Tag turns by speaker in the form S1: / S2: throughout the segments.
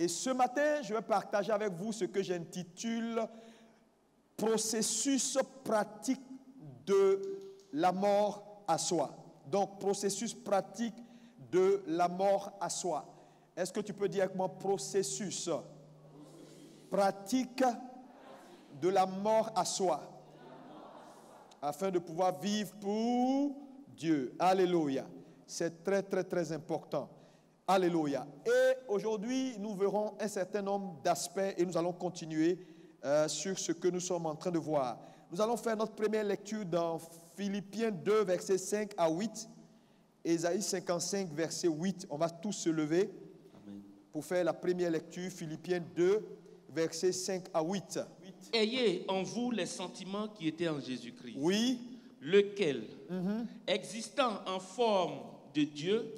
S1: Et ce matin, je vais partager avec vous ce que j'intitule « Processus pratique de la mort à soi ». Donc, processus pratique de la mort à soi. Est-ce que tu peux dire avec moi processus pratique de la mort à soi, afin de pouvoir vivre pour Dieu. Alléluia. C'est très, très, très important. Alléluia. Et aujourd'hui, nous verrons un certain nombre d'aspects et nous allons continuer sur ce que nous sommes en train de voir. Nous allons faire notre première lecture dans Philippiens 2, versets 5 à 8. Ésaïe 55, verset 8. On va tous se lever pour faire la première lecture. Philippiens 2, versets 5 à 8.
S2: Ayez en vous les sentiments qui étaient en Jésus-Christ.
S1: Oui.
S2: Lequel, existant en forme de Dieu,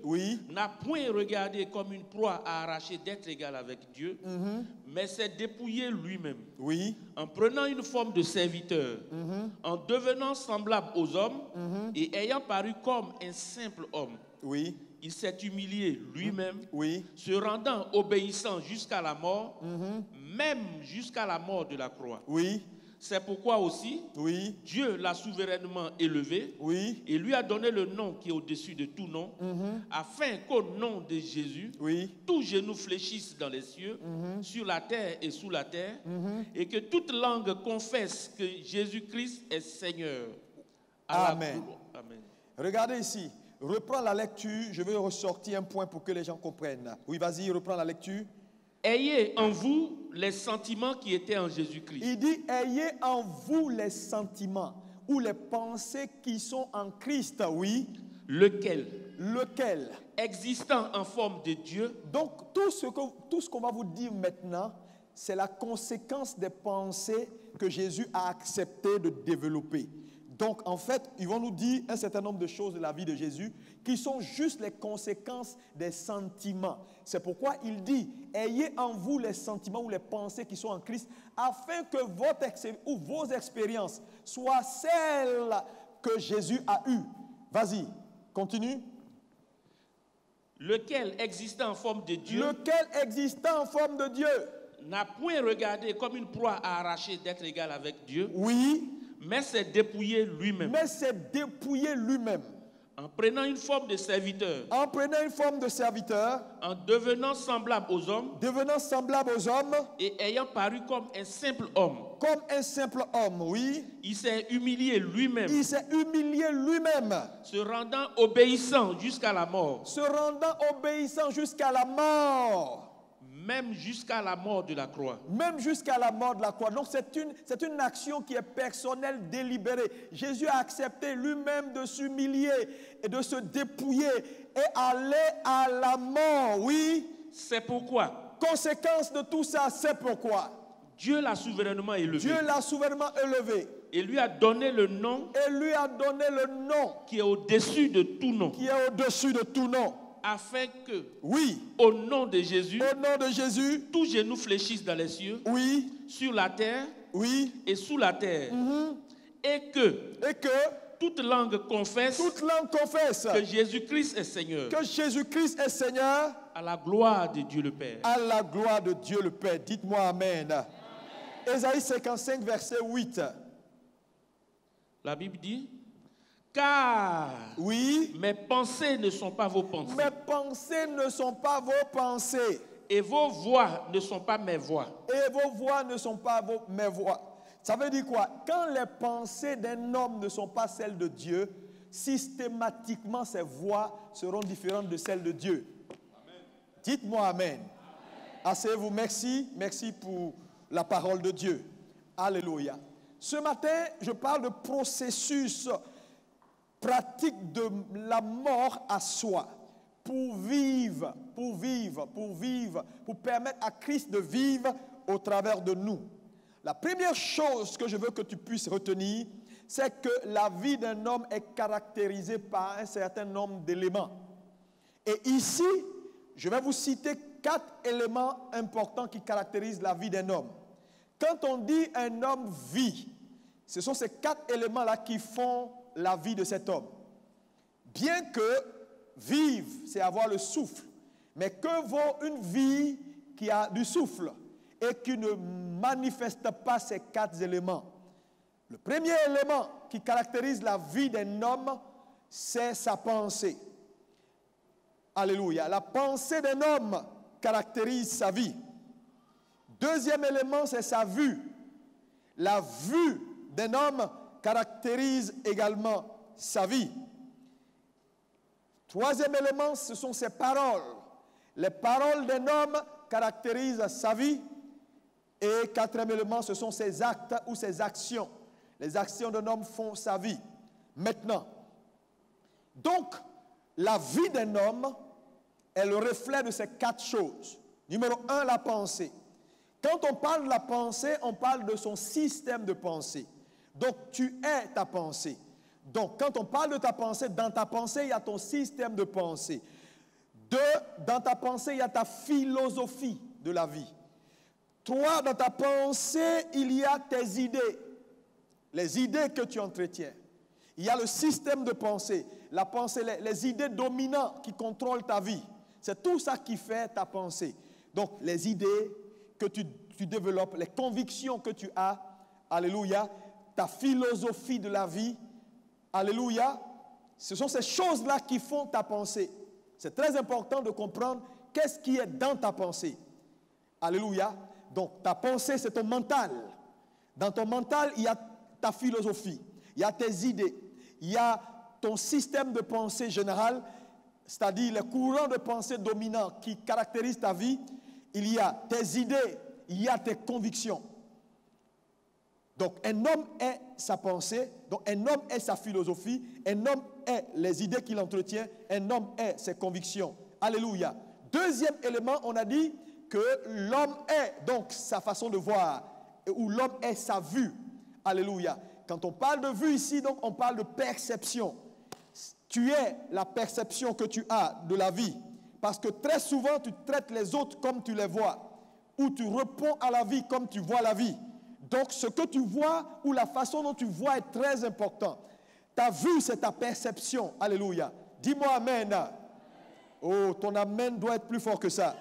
S2: n'a point regardé comme une proie à arracher d'être égal avec Dieu, mais s'est dépouillé lui-même, en prenant une forme de serviteur, en devenant semblable aux hommes, et ayant paru comme un simple homme. Il s'est humilié lui-même, se rendant obéissant jusqu'à la mort, même jusqu'à la mort de la croix. C'est pourquoi aussi, Dieu l'a souverainement élevé et lui a donné le nom qui est au-dessus de tout nom, afin qu'au nom de Jésus, tout genou fléchisse dans les cieux, sur la terre et sous la terre, et que toute langue confesse que Jésus-Christ est Seigneur.
S1: Amen. Amen. Regardez ici. Reprends la lecture. Je vais ressortir un point pour que les gens comprennent. Oui, vas-y, reprends la lecture.
S2: Ayez en vous les sentiments qui étaient en Jésus-Christ.
S1: Il dit, ayez en vous les sentiments ou les pensées qui sont en Christ, oui.
S2: Lequel,
S1: existant
S2: en forme de Dieu.
S1: Donc, tout ce qu'on va vous dire maintenant, c'est la conséquence des pensées que Jésus a accepté de développer. Donc, en fait, ils vont nous dire un certain nombre de choses de la vie de Jésus qui sont juste les conséquences des sentiments. C'est pourquoi il dit, ayez en vous les sentiments ou les pensées qui sont en Christ, afin que vos expériences soient celles que Jésus a eues. Vas-y, continue.
S2: Lequel, existant en forme de Dieu, n'a point regardé comme une proie à arracher d'être égal avec Dieu. Mais s'est dépouillé lui-même. En prenant une forme de serviteur. En devenant semblable aux hommes. Et ayant paru comme un simple homme. Il s'est humilié lui-même. Se rendant obéissant jusqu'à la mort. Même jusqu'à la mort de la croix.
S1: Donc c'est une action qui est personnelle, délibérée. Jésus a accepté lui-même de s'humilier et de se dépouiller et aller à la mort.
S2: C'est pourquoi.
S1: Conséquence de tout ça, c'est pourquoi.
S2: Dieu l'a souverainement élevé.
S1: Et
S2: lui a donné le nom. Qui est au-dessus de tout nom. Afin que, au nom de Jésus, tout genou fléchisse dans les cieux, sur la terre et sous la terre, et que toute langue confesse que Jésus-Christ est Seigneur, à la gloire de Dieu le Père.
S1: Dites-moi Amen. Ésaïe 55, verset 8.
S2: La Bible dit, car mes pensées ne sont pas vos pensées. Et vos voix ne sont pas mes voix.
S1: Ça veut dire quoi? Quand les pensées d'un homme ne sont pas celles de Dieu, systématiquement ses voix seront différentes de celles de Dieu. Amen. Dites-moi Amen. Asseyez-vous, merci. Merci pour la parole de Dieu. Alléluia. Ce matin, je parle de processus pratique de la mort à soi, pour permettre à Christ de vivre au travers de nous. La première chose que je veux que tu puisses retenir, c'est que la vie d'un homme est caractérisée par un certain nombre d'éléments. Et ici, je vais vous citer 4 éléments importants qui caractérisent la vie d'un homme. Quand on dit un homme vit, ce sont ces 4 éléments-là qui font la vie de cet homme. Bien que vivre, c'est avoir le souffle, mais que vaut une vie qui a du souffle et qui ne manifeste pas ces 4 éléments. Le premier élément qui caractérise la vie d'un homme, c'est sa pensée. Alléluia. La pensée d'un homme caractérise sa vie. Deuxième élément, c'est sa vue. La vue d'un homme caractérise également sa vie. Troisième élément, ce sont ses paroles. Les paroles d'un homme caractérisent sa vie. Et quatrième élément, ce sont ses actes ou ses actions. Les actions d'un homme font sa vie. Maintenant, donc, la vie d'un homme est le reflet de ces 4 choses. Numéro 1, la pensée. Quand on parle de la pensée, on parle de son système de pensée. Donc, tu es ta pensée. Donc, quand on parle de ta pensée, dans ta pensée, il y a ton système de pensée. 2, dans ta pensée, il y a ta philosophie de la vie. 3, dans ta pensée, il y a tes idées. Les idées que tu entretiens. Il y a le système de pensée. La pensée, les idées dominantes qui contrôlent ta vie. C'est tout ça qui fait ta pensée. Donc, les idées que tu développes, les convictions que tu as, alléluia, ta philosophie de la vie, alléluia, ce sont ces choses-là qui font ta pensée. C'est très important de comprendre qu'est-ce qui est dans ta pensée. Alléluia. Donc, ta pensée, c'est ton mental. Dans ton mental, il y a ta philosophie, il y a tes idées, il y a ton système de pensée général, c'est-à-dire les courants de pensée dominants qui caractérisent ta vie. Il y a tes idées, il y a tes convictions. Donc, un homme est sa pensée, donc un homme est sa philosophie, un homme est les idées qu'il entretient, un homme est ses convictions. Alléluia. Deuxième élément, on a dit que l'homme est donc sa façon de voir, ou l'homme est sa vue. Alléluia. Quand on parle de vue ici, donc on parle de perception. Tu es la perception que tu as de la vie. Parce que très souvent, tu traites les autres comme tu les vois. Ou tu réponds à la vie comme tu vois la vie. Donc, ce que tu vois ou la façon dont tu vois est très important. Ta vue, c'est ta perception. Alléluia. Dis-moi amen. Oh, ton amen doit être plus fort que ça.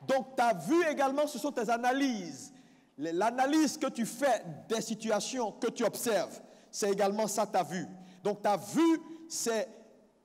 S1: Donc, ta vue également, ce sont tes analyses. L'analyse que tu fais des situations que tu observes, c'est également ça ta vue. Donc ta vue, c'est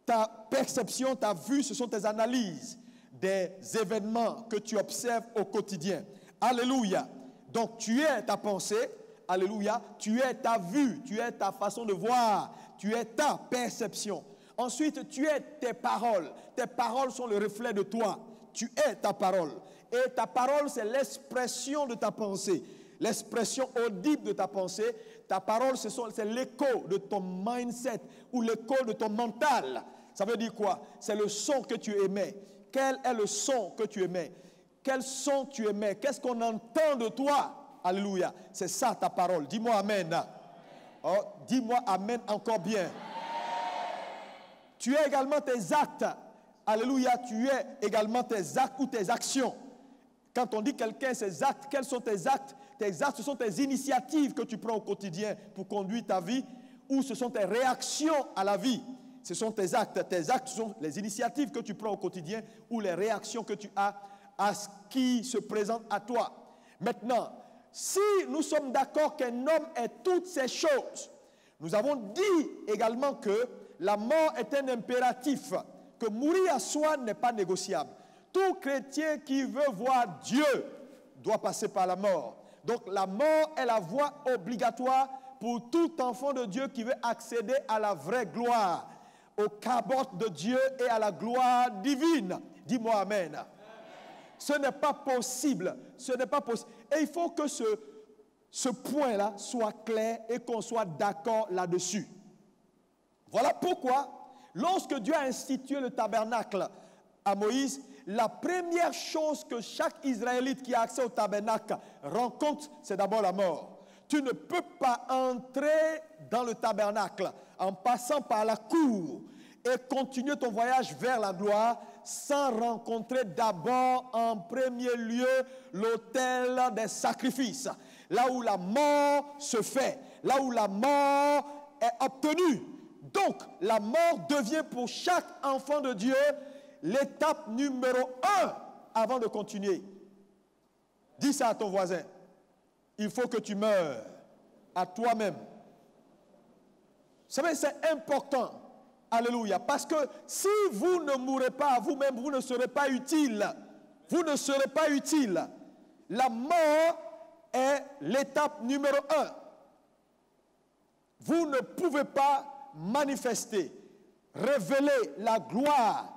S1: ta perception, ta vue, ce sont tes analyses des événements que tu observes au quotidien. Alléluia. Donc tu es ta pensée, alléluia, tu es ta vue, tu es ta façon de voir, tu es ta perception. Ensuite, tu es tes paroles. Tes paroles sont le reflet de toi. Tu es ta parole. Et ta parole, c'est l'expression de ta pensée, l'expression audible de ta pensée. Ta parole, c'est l'écho de ton mindset ou l'écho de ton mental. Ça veut dire quoi? C'est le son que tu émets. Quel est le son que tu émets? Quel son tu émets? Qu'est-ce qu'on entend de toi? Alléluia. C'est ça ta parole. Dis-moi amen. Oh, dis-moi amen encore bien. Tu es également tes actes. Alléluia. Tu es également tes actes ou tes actions. Quand on dit quelqu'un ses actes, quels sont tes actes? Tes actes, ce sont tes initiatives que tu prends au quotidien pour conduire ta vie, ou ce sont tes réactions à la vie. Ce sont tes actes. Tes actes sont les initiatives que tu prends au quotidien ou les réactions que tu as à ce qui se présente à toi. Maintenant, si nous sommes d'accord qu'un homme est toutes ces choses, nous avons dit également que la mort est un impératif, que mourir à soi n'est pas négociable. Tout chrétien qui veut voir Dieu doit passer par la mort. Donc la mort est la voie obligatoire pour tout enfant de Dieu qui veut accéder à la vraie gloire, au cabot de Dieu et à la gloire divine. Dis-moi amen. Ce n'est pas possible. Ce n'est pas possible. Et il faut que ce point-là soit clair et qu'on soit d'accord là-dessus. Voilà pourquoi, lorsque Dieu a institué le tabernacle à Moïse, la première chose que chaque Israélite qui a accès au tabernacle rencontre, c'est d'abord la mort. Tu ne peux pas entrer dans le tabernacle en passant par la cour et continuer ton voyage vers la gloire sans rencontrer d'abord en premier lieu l'autel des sacrifices, là où la mort se fait, là où la mort est obtenue. Donc, la mort devient pour chaque enfant de Dieu l'étape numéro 1 avant de continuer. Dis ça à ton voisin. Il faut que tu meures à toi-même. Vous savez, c'est important. Alléluia. Parce que si vous ne mourrez pas à vous-même, vous ne serez pas utile. Vous ne serez pas utile. La mort est l'étape numéro 1. Vous ne pouvez pas manifester, révéler la gloire,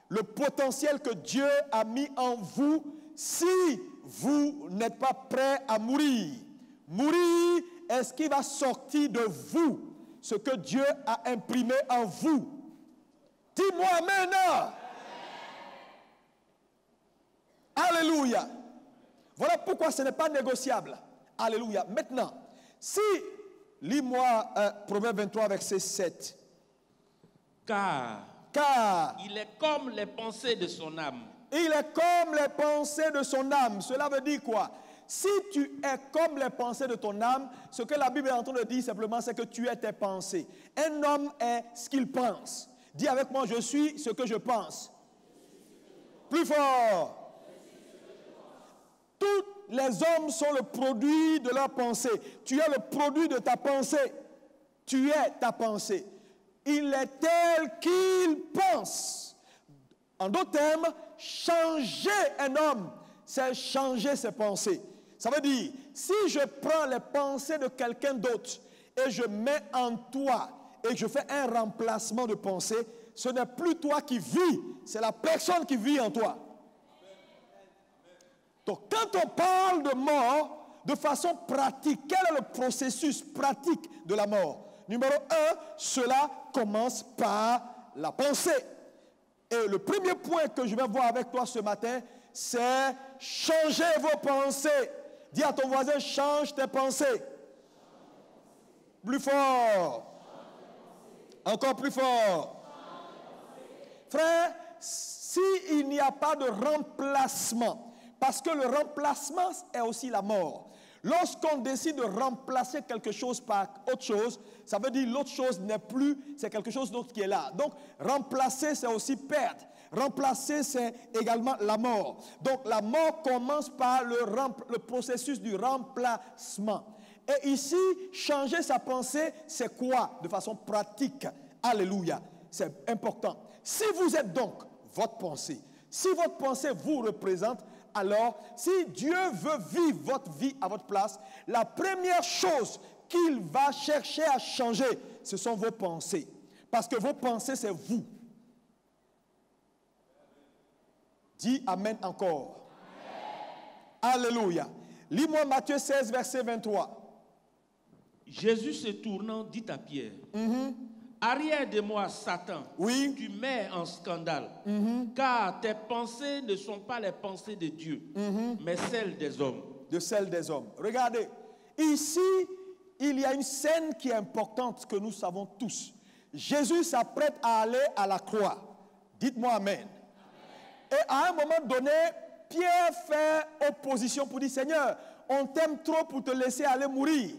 S1: le potentiel que Dieu a mis en vous si vous n'êtes pas prêt à mourir. Mourir est ce qui va sortir de vous, ce que Dieu a imprimé en vous. Dis-moi amen. Alléluia. Voilà pourquoi ce n'est pas négociable. Alléluia. Maintenant, si, lis-moi Proverbe 23, verset 7.
S2: Car il est comme les pensées de son âme.
S1: Il est comme les pensées de son âme. Cela veut dire quoi? Si tu es comme les pensées de ton âme, ce que la Bible est en train de dire simplement, c'est que tu es tes pensées. Un homme est ce qu'il pense. Dis avec moi, je suis ce que je pense. Plus fort. Tous les hommes sont le produit de leur pensée. Tu es le produit de ta pensée. Tu es ta pensée. Il est tel qu'il pense. En d'autres termes, changer un homme, c'est changer ses pensées. Ça veut dire, si je prends les pensées de quelqu'un d'autre et je mets en toi et je fais un remplacement de pensée, ce n'est plus toi qui vis, c'est la personne qui vit en toi. Donc, quand on parle de mort, de façon pratique, quel est le processus pratique de la mort? Numéro 1, cela commence par la pensée. Et le premier point que je vais voir avec toi ce matin, c'est changer vos pensées. Dis à ton voisin, change tes pensées. Plus fort. Encore plus fort. Frère, s'il n'y a pas de remplacement, parce que le remplacement est aussi la mort. Lorsqu'on décide de remplacer quelque chose par autre chose, ça veut dire l'autre chose n'est plus, c'est quelque chose d'autre qui est là. Donc, remplacer, c'est aussi perdre. Remplacer, c'est également la mort. Donc, la mort commence par le processus du remplacement. Et ici, changer sa pensée, c'est quoi? De façon pratique. Alléluia. C'est important. Si vous êtes donc votre pensée, si votre pensée vous représente, alors, si Dieu veut vivre votre vie à votre place, la première chose qu'il va chercher à changer, ce sont vos pensées. Parce que vos pensées, c'est vous. Dis Amen encore. Amen. Alléluia. Lis-moi Matthieu 16, verset 23.
S2: Jésus se tournant dit à Pierre, arrière de moi, Satan,
S1: oui.
S2: Tu mets en scandale, car tes pensées ne sont pas les pensées de Dieu, mais celles des hommes.
S1: De celles des hommes. Regardez, ici, il y a une scène qui est importante que nous savons tous. Jésus s'apprête à aller à la croix. Dites-moi Amen. Et à un moment donné, Pierre fait opposition pour dire, Seigneur, on t'aime trop pour te laisser aller mourir.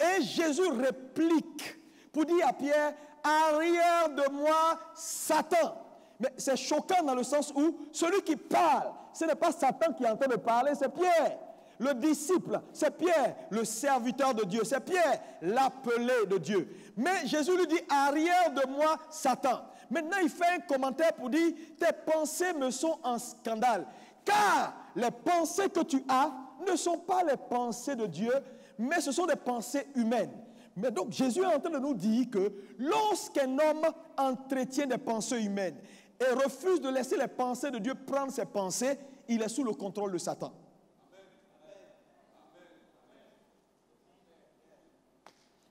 S1: Et Jésus réplique pour dire à Pierre, arrière de moi, Satan. Mais c'est choquant dans le sens où celui qui parle, ce n'est pas Satan qui est en train de parler, c'est Pierre. Le disciple, c'est Pierre. Le serviteur de Dieu, c'est Pierre. L'appelé de Dieu. Mais Jésus lui dit, arrière de moi, Satan. Maintenant, il fait un commentaire pour dire, tes pensées me sont en scandale. Car les pensées que tu as ne sont pas les pensées de Dieu, mais ce sont des pensées humaines. Mais donc Jésus est en train de nous dire que lorsqu'un homme entretient des pensées humaines et refuse de laisser les pensées de Dieu prendre ses pensées, il est sous le contrôle de Satan.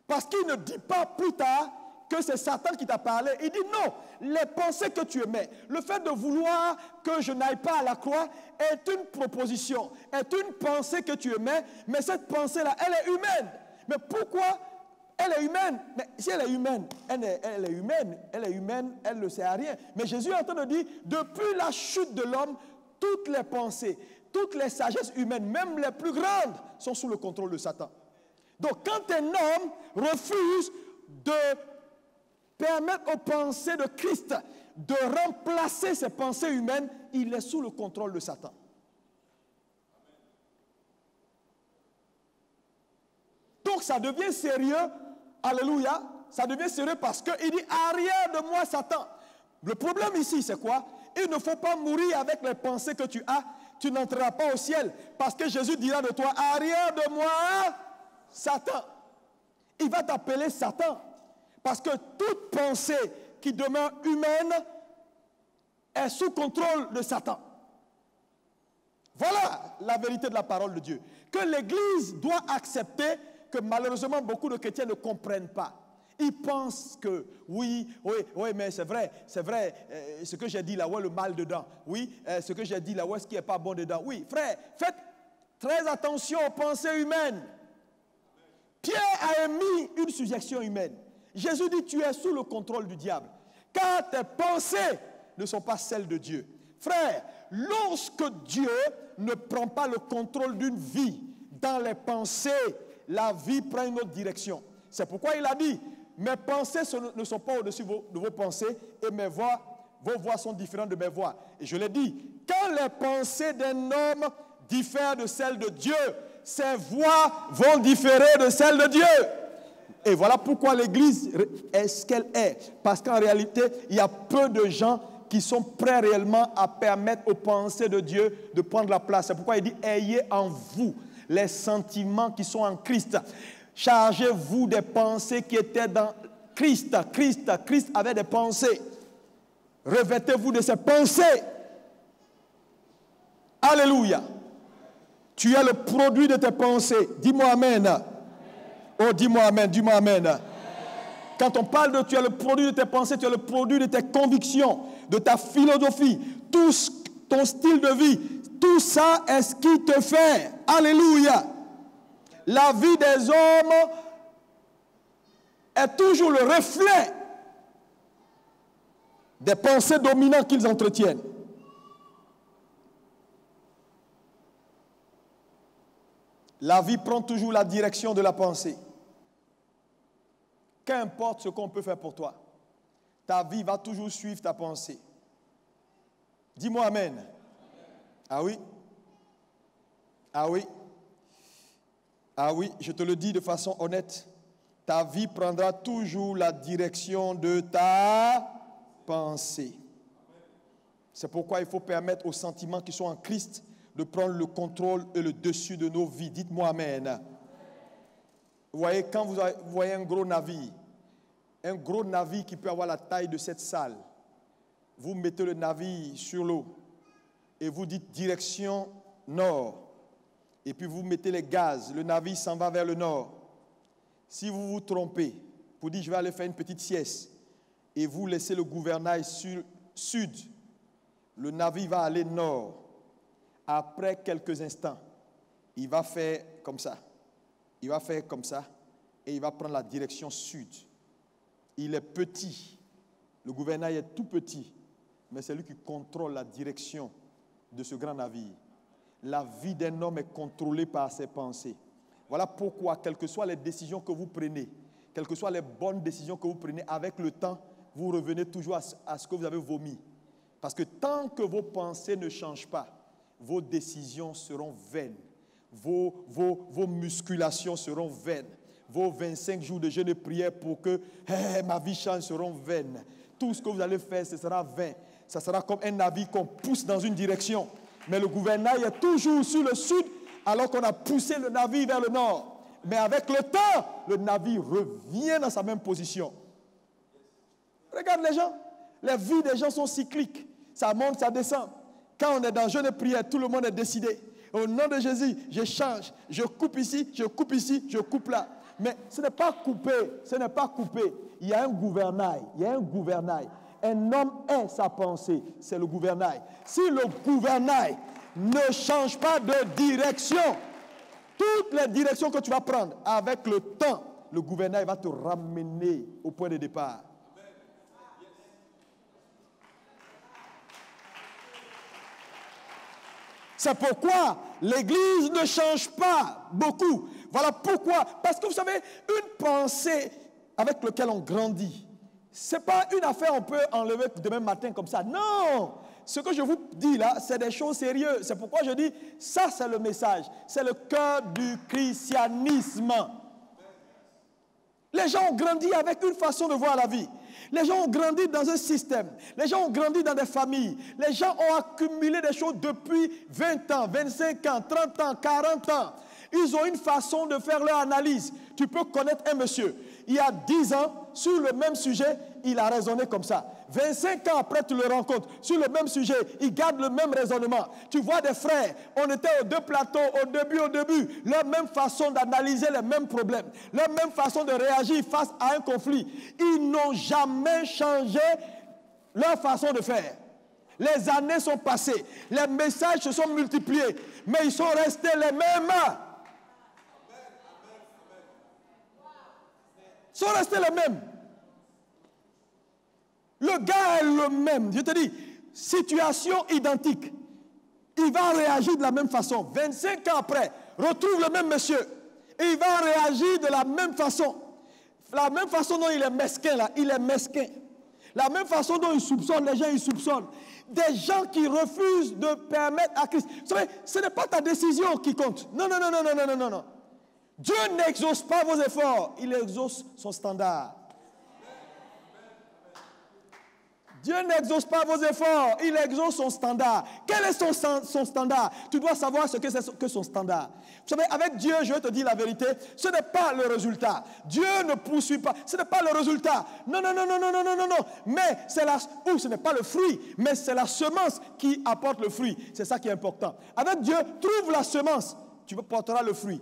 S1: Parce qu'il ne dit pas plus tard que c'est Satan qui t'a parlé. Il dit non, les pensées que tu émets, le fait de vouloir que je n'aille pas à la croix est une proposition, est une pensée que tu émets, mais cette pensée-là, elle est humaine. Mais pourquoi elle est humaine? Mais si elle est humaine, elle ne sert à rien. Mais Jésus est en train de dire, depuis la chute de l'homme, toutes les pensées, toutes les sagesses humaines, même les plus grandes, sont sous le contrôle de Satan. Donc quand un homme refuse de permettre aux pensées de Christ de remplacer ses pensées humaines, il est sous le contrôle de Satan. donc ça devient sérieux. Alléluia. Ça devient sérieux parce qu'il dit, arrière de moi, Satan. Le problème ici, c'est quoi? Il ne faut pas mourir avec les pensées que tu as. Tu n'entreras pas au ciel. Parce que Jésus dira de toi, arrière de moi, Satan. Il va t'appeler Satan. Parce que toute pensée qui demeure humaine est sous contrôle de Satan. Voilà la vérité de la parole de Dieu. Que l'Église doit accepter, que malheureusement beaucoup de chrétiens ne comprennent pas. Ils pensent que, oui, mais c'est vrai, ce que j'ai dit là, où est le mal dedans? Oui, ce que j'ai dit là, où est-ce qu'il n'est pas bon dedans? Oui, frère, faites très attention aux pensées humaines. Pierre a émis une suggestion humaine. Jésus dit, tu es sous le contrôle du diable, car tes pensées ne sont pas celles de Dieu. Frère, lorsque Dieu ne prend pas le contrôle d'une vie, dans les pensées, la vie prend une autre direction. C'est pourquoi il a dit, mes pensées ne sont pas au-dessus de vos pensées et vos voix sont différentes de mes voix. Et je l'ai dit, quand les pensées d'un homme diffèrent de celles de Dieu, ses voix vont différer de celles de Dieu. Et voilà pourquoi l'Église est ce qu'elle est. Parce qu'en réalité, il y a peu de gens qui sont prêts réellement à permettre aux pensées de Dieu de prendre la place. C'est pourquoi il dit, ayez en vous les sentiments qui sont en Christ. Chargez-vous des pensées qui étaient dans Christ. Christ avait des pensées. Revêtez-vous de ces pensées. Alléluia. Tu es le produit de tes pensées. Dis-moi amen. Oh, dis-moi amen, dis-moi amen. Quand on parle de tu es le produit de tes pensées, tu es le produit de tes convictions, de ta philosophie, tout ton style de vie. Tout ça est ce qui te fait. Alléluia. La vie des hommes est toujours le reflet des pensées dominantes qu'ils entretiennent. La vie prend toujours la direction de la pensée. Qu'importe ce qu'on peut faire pour toi, ta vie va toujours suivre ta pensée. Dis-moi amen. Ah oui? Ah oui? Ah oui, je te le dis de façon honnête, ta vie prendra toujours la direction de ta pensée. C'est pourquoi il faut permettre aux sentiments qui sont en Christ de prendre le contrôle et le dessus de nos vies. Dites-moi amen. Vous voyez, quand vous voyez un gros navire qui peut avoir la taille de cette salle, vous mettez le navire sur l'eau et vous dites direction nord. Et puis vous mettez les gaz, le navire s'en va vers le nord. Si vous vous trompez, vous dites je vais aller faire une petite sieste, et vous laissez le gouvernail sud, le navire va aller nord. Après quelques instants, il va faire comme ça. Il va faire comme ça, et il va prendre la direction sud. Il est petit, le gouvernail est tout petit, mais c'est lui qui contrôle la direction de ce grand navire. La vie d'un homme est contrôlée par ses pensées. Voilà pourquoi, quelles que soient les décisions que vous prenez, quelles que soient les bonnes décisions que vous prenez, avec le temps, vous revenez toujours à ce que vous avez vomi. Parce que tant que vos pensées ne changent pas, vos décisions seront vaines. Vos musculations seront vaines. Vos 25 jours de jeûne et prière pour que ma vie change seront vaines. Tout ce que vous allez faire, ce sera vain. Ça sera comme un navire qu'on pousse dans une direction. Mais le gouvernail est toujours sur le sud, alors qu'on a poussé le navire vers le nord. Mais avec le temps, le navire revient dans sa même position. Regarde les gens. Les vies des gens sont cycliques. Ça monte, ça descend. Quand on est dans jeûne et prière, tout le monde est décidé. Au nom de Jésus, je change. Je coupe ici, je coupe là. Mais ce n'est pas coupé. Ce n'est pas coupé. Il y a un gouvernail. Il y a un gouvernail. Un homme est sa pensée, c'est le gouvernail. Si le gouvernail ne change pas de direction, toutes les directions que tu vas prendre, avec le temps, le gouvernail va te ramener au point de départ. C'est pourquoi l'Église ne change pas beaucoup. Voilà pourquoi. Parce que vous savez, une pensée avec laquelle on grandit, ce n'est pas une affaire qu'on peut enlever demain matin comme ça. Non! Ce que je vous dis là, c'est des choses sérieuses. C'est pourquoi je dis, ça c'est le message. C'est le cœur du christianisme. Les gens ont grandi avec une façon de voir la vie. Les gens ont grandi dans un système. Les gens ont grandi dans des familles. Les gens ont accumulé des choses depuis 20 ans, 25 ans, 30 ans, 40 ans. Ils ont une façon de faire leur analyse. Tu peux connaître un monsieur. Il y a 10 ans, sur le même sujet, il a raisonné comme ça. 25 ans après, tu le rencontres. Sur le même sujet, il garde le même raisonnement. Tu vois des frères, on était aux deux plateaux au début. Leur même façon d'analyser les mêmes problèmes. Leur même façon de réagir face à un conflit. Ils n'ont jamais changé leur façon de faire. Les années sont passées. Les messages se sont multipliés. Mais ils sont restés les mêmes. Ils sont restés les mêmes. Le gars est le même. Je te dis, situation identique. Il va réagir de la même façon. 25 ans après, retrouve le même monsieur. Et il va réagir de la même façon. La même façon dont il est mesquin là, il est mesquin. La même façon dont il soupçonne, les gens ils soupçonnent. Des gens qui refusent de permettre à Christ. Vous savez, ce n'est pas ta décision qui compte. Non. Dieu n'exauce pas vos efforts, il exauce son standard. Dieu n'exauce pas vos efforts, il exauce son standard. Quel est son standard? Tu dois savoir ce que c'est que son standard. Vous savez, avec Dieu, je vais te dire la vérité, ce n'est pas le résultat. Dieu ne poursuit pas, ce n'est pas le résultat. Non. Mais c'est ce n'est pas le fruit, mais c'est la semence qui apporte le fruit. C'est ça qui est important. Avec Dieu, trouve la semence, tu porteras le fruit.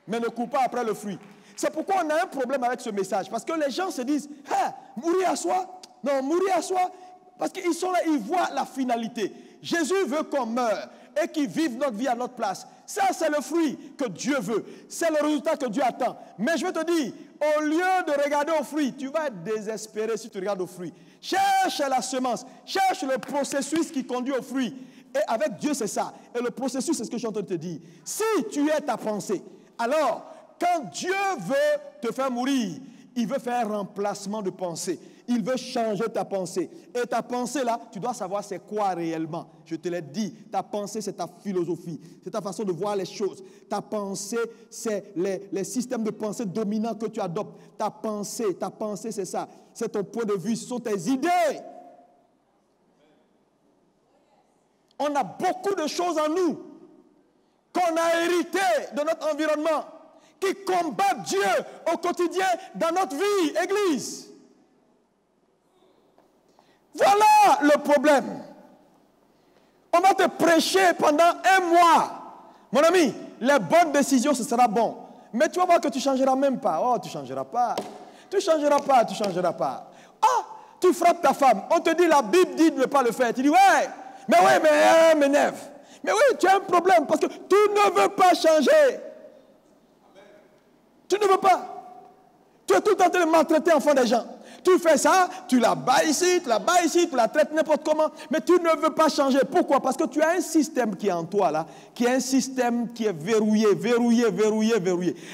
S1: Mais ne cours pas après le fruit. C'est pourquoi on a un problème avec ce message. Parce que les gens se disent, mourir à soi? Non, mourir à soi. Parce qu'ils sont là, ils voient la finalité. Jésus veut qu'on meure et qu'il vive notre vie à notre place. Ça, c'est le fruit que Dieu veut. C'est le résultat que Dieu attend. Mais je vais te dire, au lieu de regarder au fruit, tu vas être désespéré si tu regardes au fruit. Cherche la semence. Cherche le processus qui conduit au fruit. Et avec Dieu, c'est ça. Et le processus, c'est ce que je suis en train de te dire. Si tu es ta pensée, alors, quand Dieu veut te faire mourir, il veut faire un remplacement de pensée. Il veut changer ta pensée. Et ta pensée, là, tu dois savoir c'est quoi réellement. Je te l'ai dit, ta pensée, c'est ta philosophie. C'est ta façon de voir les choses. Ta pensée, c'est les systèmes de pensée dominants que tu adoptes. Ta pensée, c'est ça. C'est ton point de vue, ce sont tes idées. On a beaucoup de choses en nous qu'on a hérité de notre environnement, qui combattent Dieu au quotidien dans notre vie, Église. Voilà le problème. On va te prêcher pendant un mois. Mon ami, les bonnes décisions, ce sera bon. Mais tu vas voir que tu ne changeras même pas. Oh, tu ne changeras pas. Tu ne changeras pas. Ah, tu frappes ta femme. On te dit, la Bible dit de ne pas le faire. Tu dis, mais elle m'énerve. Mais oui, tu as un problème parce que tu ne veux pas changer. Tu ne veux pas. Tu es tout le temps en train de maltraiter l'enfant des gens. Tu fais ça, tu la bats ici, tu la traites n'importe comment, mais tu ne veux pas changer. Pourquoi? Parce que tu as un système qui est en toi, là, qui est un système qui est verrouillé.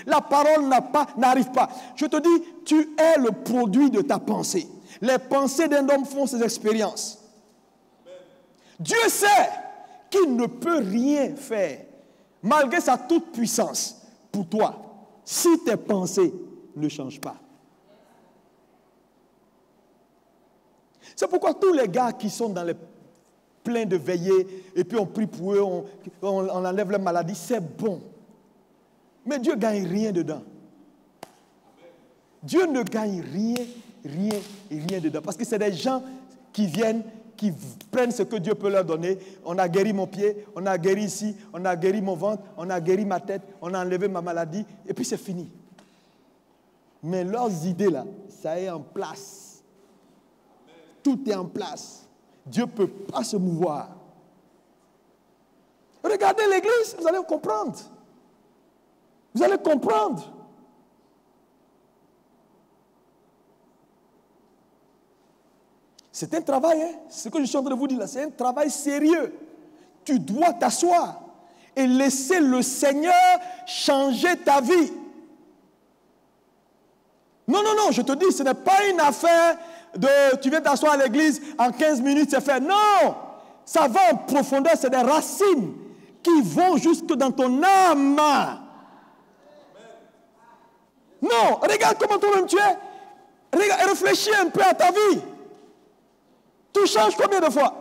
S1: La parole n'arrive pas. Je te dis, tu es le produit de ta pensée. Les pensées d'un homme font ses expériences. Dieu sait qu'il ne peut rien faire, malgré sa toute puissance, pour toi, si tes pensées ne changent pas. C'est pourquoi tous les gars qui sont dans les pleins de veillées, et puis on prie pour eux, on enlève leur maladie, c'est bon. Mais Dieu ne gagne rien dedans. Dieu ne gagne rien dedans. Parce que c'est des gens qui viennent, qui prennent ce que Dieu peut leur donner. On a guéri mon pied, on a guéri ici, on a guéri mon ventre, on a guéri ma tête, on a enlevé ma maladie, et puis c'est fini. Mais leurs idées là, ça est en place. Tout est en place. Dieu ne peut pas se mouvoir. Regardez l'église, vous allez comprendre. Vous allez comprendre. C'est un travail, hein? Ce que je suis en train de vous dire là, c'est un travail sérieux. Tu dois t'asseoir et laisser le Seigneur changer ta vie. Non, je te dis, ce n'est pas une affaire de tu viens t'asseoir à l'église, en 15 minutes c'est fait. Non, ça va en profondeur, c'est des racines qui vont jusque dans ton âme. Non, regarde comment toi-même tu es. Regarde, réfléchis un peu à ta vie. Tu changes combien de fois?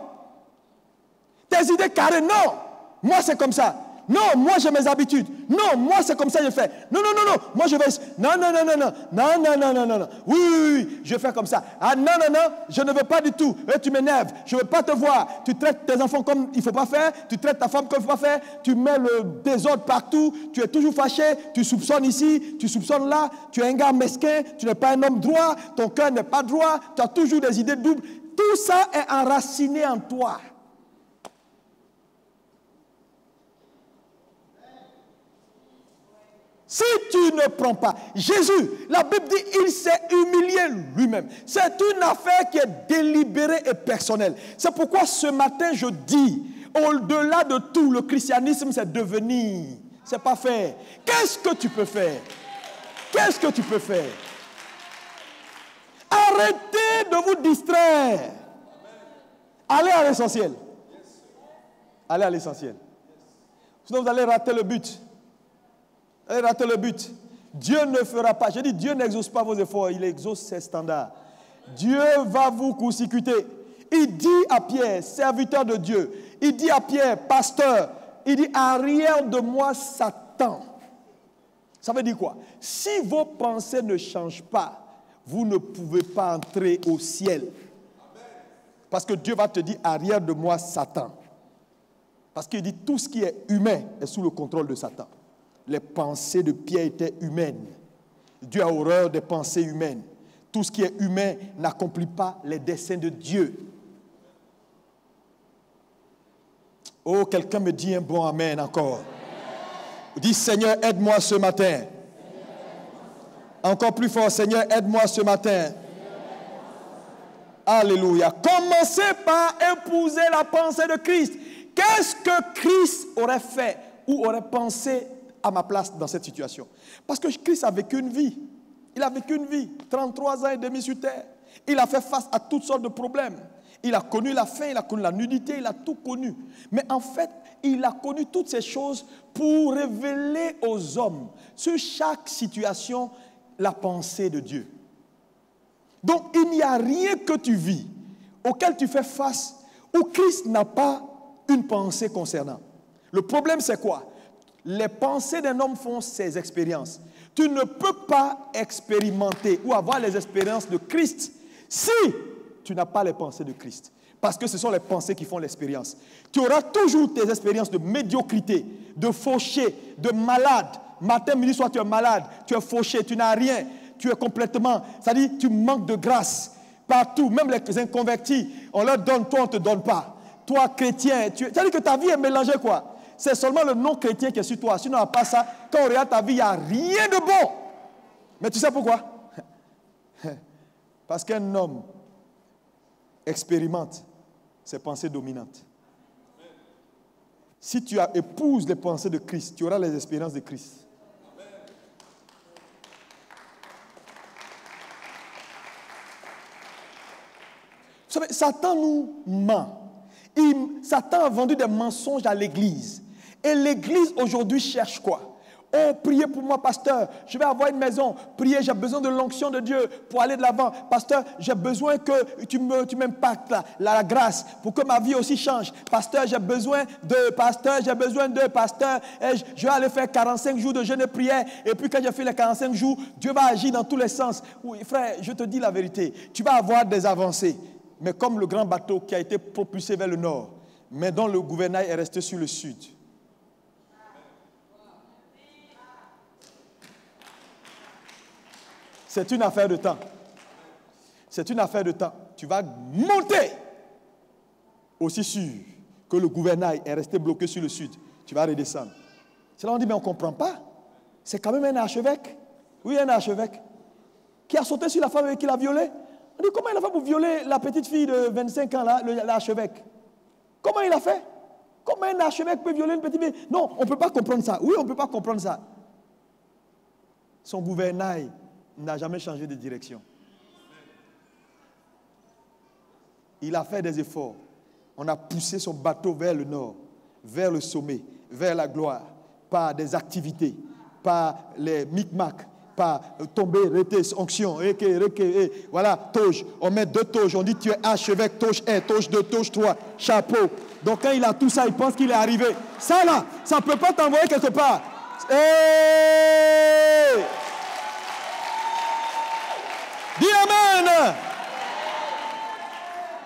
S1: Tes idées carrées, non. Moi, c'est comme ça. Non, moi, j'ai mes habitudes. Non, moi, c'est comme ça que je fais. Non, non, non, non. Moi, je vais... Non, non, non, non, non. Non, non, non, non, non, non. Oui, oui, oui, je fais comme ça. Ah, non, non, non, je ne veux pas du tout. Tu m'énerves. Je ne veux pas te voir. Tu traites tes enfants comme il ne faut pas faire. Tu traites ta femme comme il ne faut pas faire. Tu mets le désordre partout. Tu es toujours fâché. Tu soupçonnes ici. Tu soupçonnes là. Tu es un gars mesquin. Tu n'es pas un homme droit. Ton cœur n'est pas droit. Tu as toujours des idées doubles. Tout ça est enraciné en toi. Si tu ne prends pas, Jésus, la Bible dit, il s'est humilié lui-même. C'est une affaire qui est délibérée et personnelle. C'est pourquoi ce matin, je dis, au-delà de tout, le christianisme, c'est devenir. C'est pas faire. Qu'est-ce que tu peux faire? Qu'est-ce que tu peux faire? Arrêtez de vous distraire. Allez à l'essentiel. Allez à l'essentiel. Sinon, vous allez rater le but. Et ratez le but. Dieu ne fera pas. Je dis, Dieu n'exauce pas vos efforts, il exauce ses standards. Dieu va vous court-circuiter. Il dit à Pierre, serviteur de Dieu, il dit à Pierre, pasteur, il dit, arrière de moi, Satan. Ça veut dire quoi? Si vos pensées ne changent pas, vous ne pouvez pas entrer au ciel. Parce que Dieu va te dire, arrière de moi, Satan. Parce qu'il dit, tout ce qui est humain est sous le contrôle de Satan. Les pensées de Pierre étaient humaines. Dieu a horreur des pensées humaines. Tout ce qui est humain n'accomplit pas les desseins de Dieu. Oh, quelqu'un me dit un bon amen encore. Dis, Seigneur, aide-moi ce matin. Encore plus fort, Seigneur, aide-moi ce matin. Alléluia. Commencez par épouser la pensée de Christ. Qu'est-ce que Christ aurait fait ou aurait pensé à ma place dans cette situation? Parce que Christ a vécu une vie. Il a vécu une vie, 33 ans et demi sur terre. Il a fait face à toutes sortes de problèmes. Il a connu la faim, il a connu la nudité, il a tout connu. Mais en fait, il a connu toutes ces choses pour révéler aux hommes, sur chaque situation, la pensée de Dieu. Donc, il n'y a rien que tu vis, auquel tu fais face, où Christ n'a pas une pensée concernant. Le problème, c'est quoi? Les pensées d'un homme font ses expériences. Tu ne peux pas expérimenter ou avoir les expériences de Christ si tu n'as pas les pensées de Christ. Parce que ce sont les pensées qui font l'expérience. Tu auras toujours tes expériences de médiocrité, de fauché, de malade. Matin, midi, soir, tu es malade, tu es fauché, tu n'as rien. Tu es complètement, c'est-à-dire tu manques de grâce. Partout, même les inconvertis, on leur donne, toi on ne te donne pas. Toi, chrétien, c'est-à-dire que ta vie est mélangée quoi. C'est seulement le non-chrétien qui est sur toi. Sinon, à part ça, quand on regarde ta vie, il n'y a rien de bon. Mais tu sais pourquoi? Parce qu'un homme expérimente ses pensées dominantes. Si tu épouses les pensées de Christ, tu auras les expériences de Christ. Vous savez, Satan nous ment. Satan a vendu des mensonges à l'église. Et l'église aujourd'hui cherche quoi? Oh, priez pour moi, pasteur. Je vais avoir une maison. Priez, j'ai besoin de l'onction de Dieu pour aller de l'avant. Pasteur, j'ai besoin que tu m'impactes la grâce pour que ma vie aussi change. Pasteur, j'ai besoin de pasteur. Et je vais aller faire 45 jours de jeûne et prière. Et puis quand j'ai fait les 45 jours, Dieu va agir dans tous les sens. Oui, frère, je te dis la vérité. Tu vas avoir des avancées. Mais comme le grand bateau qui a été propulsé vers le nord, mais dont le gouvernail est resté sur le sud. C'est une affaire de temps. C'est une affaire de temps. Tu vas monter aussi sûr que le gouvernail est resté bloqué sur le sud. Tu vas redescendre. C'est là on dit, mais on ne comprend pas. C'est quand même un archevêque. Oui, un archevêque. Qui a sauté sur la femme et qui l'a violée. On dit, comment il a fait pour violer la petite fille de 25 ans, là, l'archevêque? Comment il a fait? Comment un archevêque peut violer une petite fille? Non, on ne peut pas comprendre ça. Oui, on ne peut pas comprendre ça. Son gouvernail n'a jamais changé de direction. Il a fait des efforts. On a poussé son bateau vers le nord, vers le sommet, vers la gloire, par des activités, par les micmacs, par tomber, rete, onction, et voilà, toge. On met 2 toges, on dit tu es archevêque, toge 1, toge 2, toge 3, chapeau. Donc quand il a tout ça, il pense qu'il est arrivé. Ça là, ça ne peut pas t'envoyer quelque part. Hey! Dis Amen!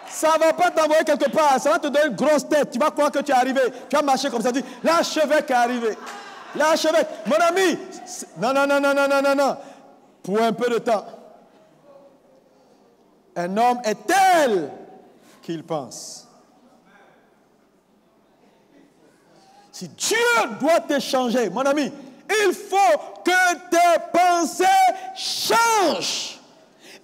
S1: Ça ne va pas t'envoyer quelque part. Ça va te donner une grosse tête. Tu vas croire que tu es arrivé. Tu vas marcher comme ça. Tu dis, l'archevêque est arrivé. L'archevêque. Mon ami. Non. Pour un peu de temps. Un homme est tel qu'il pense. Si Dieu doit te changer, mon ami, il faut que tes pensées changent.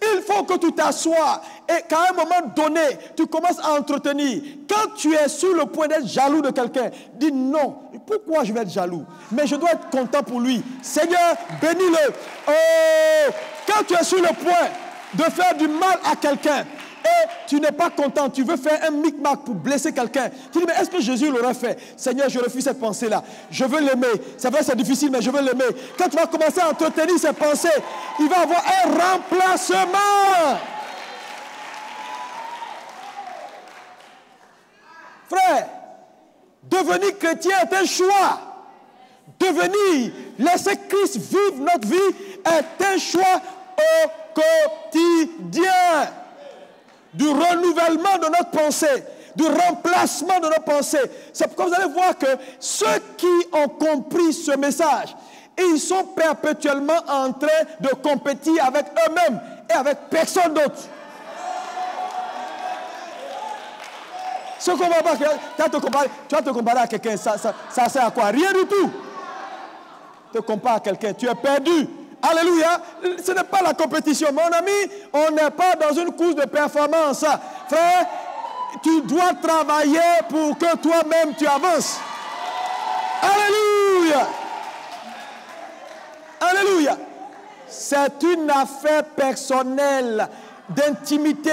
S1: Il faut que tu t'assoies et qu'à un moment donné, tu commences à entretenir. Quand tu es sur le point d'être jaloux de quelqu'un, dis non. Pourquoi je vais être jaloux? Mais je dois être content pour lui. Seigneur, bénis-le. Oh, quand tu es sur le point de faire du mal à quelqu'un et tu n'es pas content, tu veux faire un micmac pour blesser quelqu'un, tu dis, mais est-ce que Jésus l'aurait fait? Seigneur, je refuse cette pensée-là. Je veux l'aimer. C'est vrai, c'est difficile, mais je veux l'aimer. Quand tu vas commencer à entretenir ces pensées, il va avoir un remplacement. Frère, devenir chrétien est un choix. Devenir, laisser Christ vivre notre vie est un choix au quotidien. Du renouvellement de notre pensée, du remplacement de nos pensées. C'est pourquoi vous allez voir que ceux qui ont compris ce message, ils sont perpétuellement en train de compétir avec eux-mêmes et avec personne d'autre. Ce qu'on va voir, tu vas te comparer à quelqu'un, ça sert à quoi? Rien du tout. Tu te compares à quelqu'un, tu es perdu. Alléluia. Ce n'est pas la compétition. Mon ami, on n'est pas dans une course de performance. Frère, tu dois travailler pour que toi-même tu avances. Alléluia. Alléluia. C'est une affaire personnelle, d'intimité.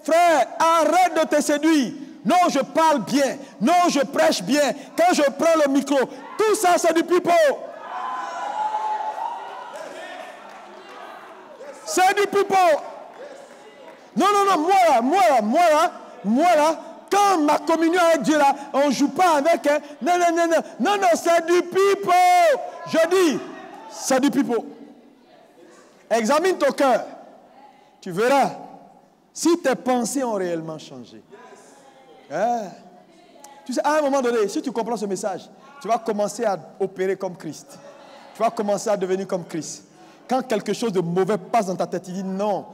S1: Frère, arrête de te séduire. Non, je parle bien. Non, je prêche bien. Quand je prends le micro, tout ça, c'est du pipeau. C'est du pipeau. Non, moi là, quand ma communion avec Dieu là, on ne joue pas avec, hein. Non, c'est du pipeau. Je dis, c'est du pipeau. Examine ton cœur. Tu verras si tes pensées ont réellement changé. Tu sais, à un moment donné, si tu comprends ce message, tu vas commencer à opérer comme Christ. Tu vas commencer à devenir comme Christ. Quand quelque chose de mauvais passe dans ta tête, tu dis non,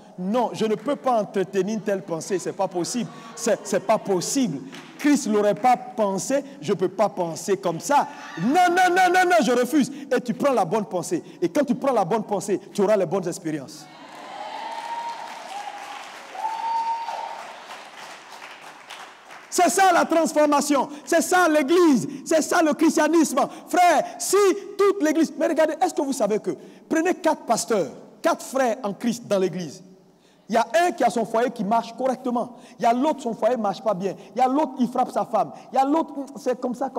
S1: je ne peux pas entretenir une telle pensée, c'est pas possible. C'est pas possible. Christ ne l'aurait pas pensé, je ne peux pas penser comme ça. Non, je refuse. Et tu prends la bonne pensée. Et quand tu prends la bonne pensée, tu auras les bonnes expériences. C'est ça la transformation, c'est ça l'église, c'est ça le christianisme. Frère, si toute l'église... Mais regardez, est-ce que vous savez que... Prenez 4 pasteurs, 4 frères en Christ dans l'église. Il y a un qui a son foyer qui marche correctement. Il y a l'autre, son foyer ne marche pas bien. Il y a l'autre, il frappe sa femme. Il y a l'autre, c'est comme ça.